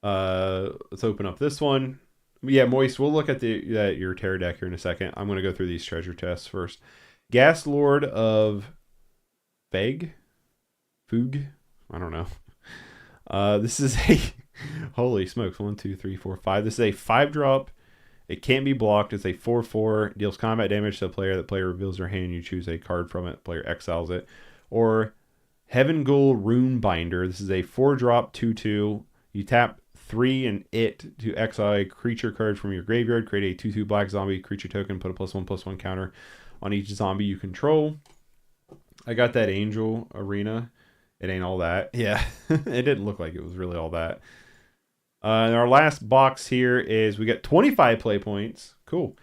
Let's open up this one. Yeah, Moist, we'll look at your Terror deck here in a second. I'm going to go through these treasure chests first. Gas Lord of Fug? I don't know. This is a... Holy smokes. 1, 2, 3, 4, 5. This is a 5-drop. It can't be blocked. It's a 4/4. Deals combat damage to the player. The player reveals their hand. You choose a card from it. The player exiles it. Or Heaven Ghoul Rune Binder. This is a 4-drop 2/2. You tap 3 and it to exile a creature card from your graveyard. Create a 2/2 black zombie creature token. Put a +1/+1 counter on each zombie you control. I got that Angel Arena. It ain't all that. Yeah, it didn't look like it was really all that. And our last box here is we got 25 play points. Cool.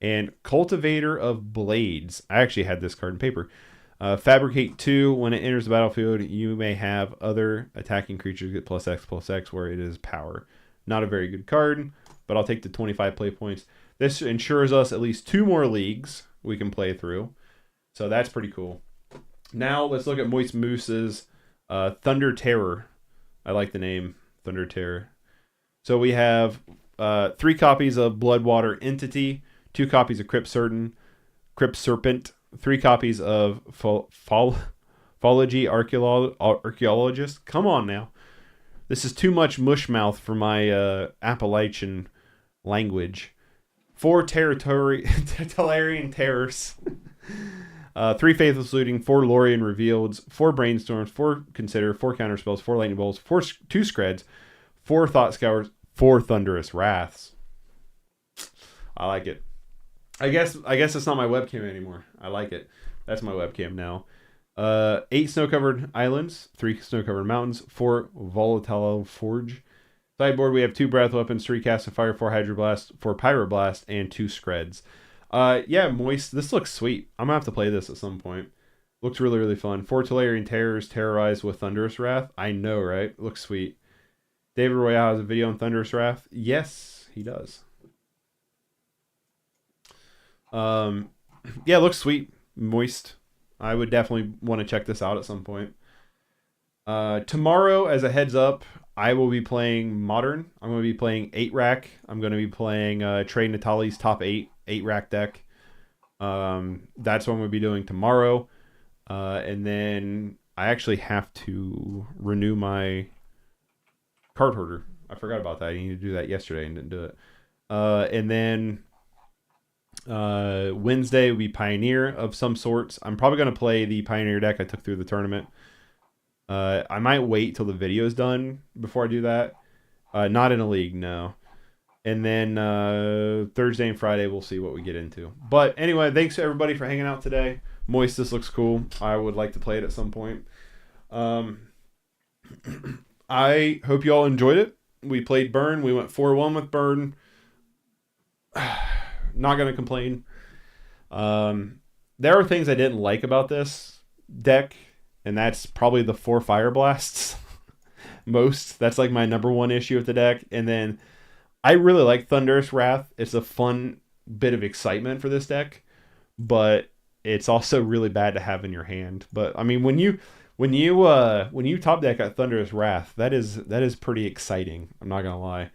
And Cultivator of Blades. I actually had this card in paper. Fabricate 2. When it enters the battlefield, you may have other attacking creatures get +X/+X where it is power. Not a very good card, but I'll take the 25 play points. This ensures us at least 2 more leagues we can play through. So that's pretty cool. Now let's look at Moist Moose's Thunder Terror. I like the name, Thunder Terror. So we have 3 copies of Bloodwater Entity, 2 copies of Crypt Serpent, 3 copies of Phology Archaeologist. Come on now. This is too much mushmouth for my Appalachian language. 4 Tellarian Terrors. 3 Faithless Looting, 4 Lorien Revealed, 4 Brainstorms, 4 Consider, 4 Counterspells, 4 Lightning Bolts, 2 Screds, 4 Thought Scours, 4 Thunderous Wraths. I like it. I guess it's not my webcam anymore. I like it. That's my webcam now. 8 Snow-Covered Islands, 3 Snow-Covered Mountains, 4 Volatile Forge. Sideboard, we have 2 Breath Weapons, 3 Cast of Fire, 4 Hydroblast, 4 Pyroblast, and 2 Screds. Yeah, Moist. This looks sweet. I'm going to have to play this at some point. Looks really, really fun. 4 Tellarian Terrors terrorized with Thunderous Wrath. I know, right? Looks sweet. David Royale has a video on Thunderous Wrath. Yes, he does. Yeah, looks sweet. Moist. I would definitely want to check this out at some point. Tomorrow, as a heads up, I will be playing Modern. I'm going to be playing 8-rack. I'm going to be playing Trey Natali's top 8-rack deck. That's what I'm going to be doing tomorrow. And then I actually have to renew my card hoarder. I forgot about that. I needed to do that yesterday and didn't do it. And then Wednesday will be Pioneer of some sorts. I'm probably going to play the Pioneer deck I took through the tournament. I might wait till the video is done before I do that. Not in a league, no. And then Thursday and Friday, we'll see what we get into. But anyway, thanks everybody for hanging out today. Moist, this looks cool. I would like to play it at some point. I hope you all enjoyed it. We played Burn. We went 4-1 with Burn. Not going to complain. There are things I didn't like about this deck, and that's probably the 4 Fire Blasts. Most. That's like my number 1 issue with the deck. And then I really like Thunderous Wrath. It's a fun bit of excitement for this deck, but it's also really bad to have in your hand. But I mean, when you top deck at Thunderous Wrath, that is pretty exciting. I'm not gonna lie.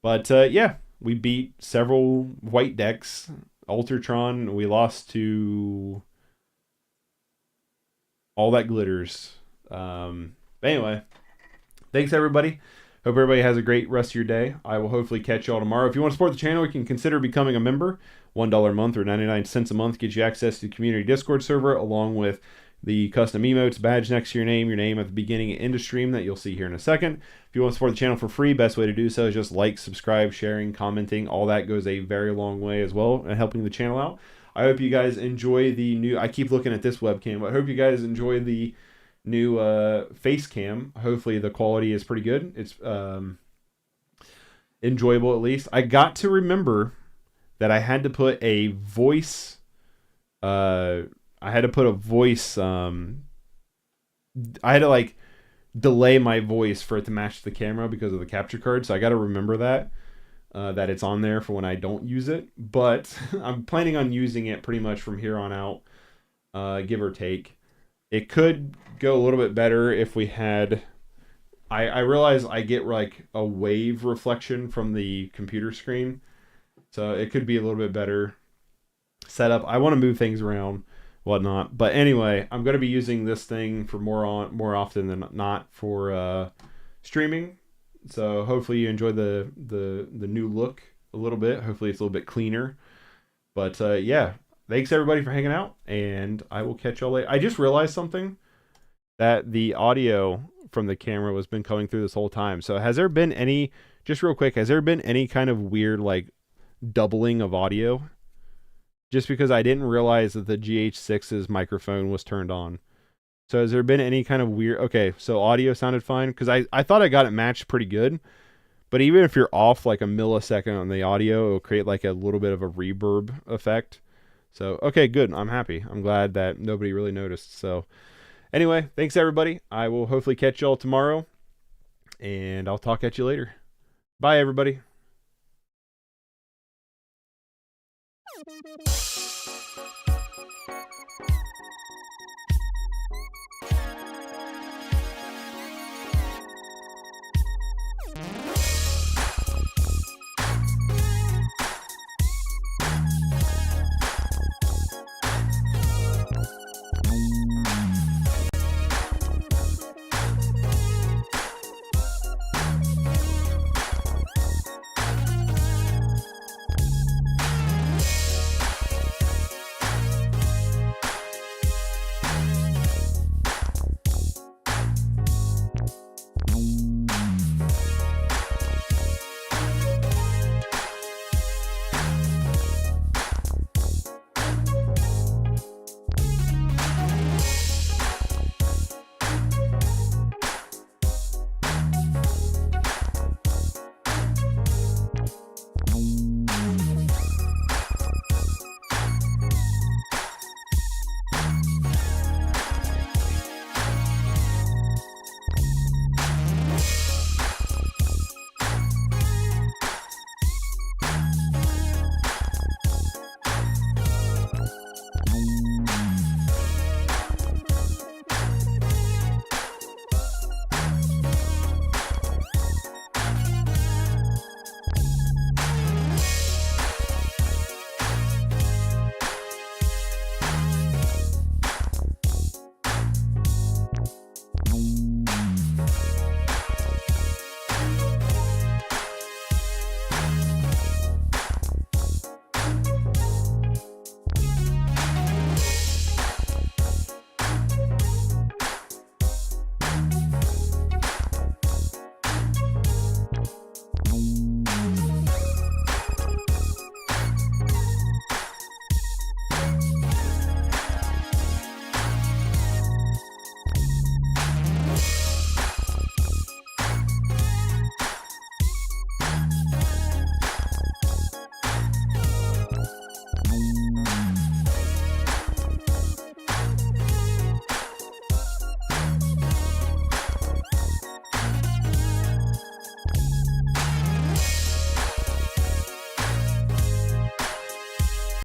But yeah, we beat several white decks. Ultratron, we lost to All That Glitters. Anyway, thanks everybody. Hope everybody has a great rest of your day. I will hopefully catch you all tomorrow. If you want to support the channel, you can consider becoming a member. $1 a month or 99 cents a month gets you access to the community Discord server, along with the custom emotes, badge next to your name at the beginning and end of stream that you'll see here in a second. If you want to support the channel for free, best way to do so is just like, subscribe, sharing, commenting. All that goes a very long way as well in helping the channel out. I hope you guys enjoy the new... I keep looking at this webcam, but I hope you guys enjoy the new face cam. Hopefully the quality is pretty good. It's enjoyable at least. I got to remember that I had to put a voice I had to put a voice. I had to like delay my voice for it to match the camera because of the capture card. So I got to remember that it's on there for when I don't use it. But I'm planning on using it pretty much from here on out, give or take. It could go a little bit better if we had. I realize I get like a wave reflection from the computer screen, so it could be a little bit better setup. I want to move things around, whatnot. But anyway, I'm going to be using this thing for more often than not for streaming. So hopefully you enjoy the new look a little bit. Hopefully it's a little bit cleaner. But yeah, thanks everybody for hanging out, and I will catch y'all later. I just realized something, that the audio from the camera was been coming through this whole time. So has there been any, just real quick, has there been any kind of weird like doubling of audio? Just because I didn't realize that the GH6's microphone was turned on. So has there been any kind of weird, okay, so audio sounded fine, because I thought I got it matched pretty good. But even if you're off like a millisecond on the audio, it'll create like a little bit of a reverb effect. So, okay, good. I'm happy. I'm glad that nobody really noticed. So anyway, thanks everybody. I will hopefully catch y'all tomorrow, and I'll talk at you later. Bye everybody.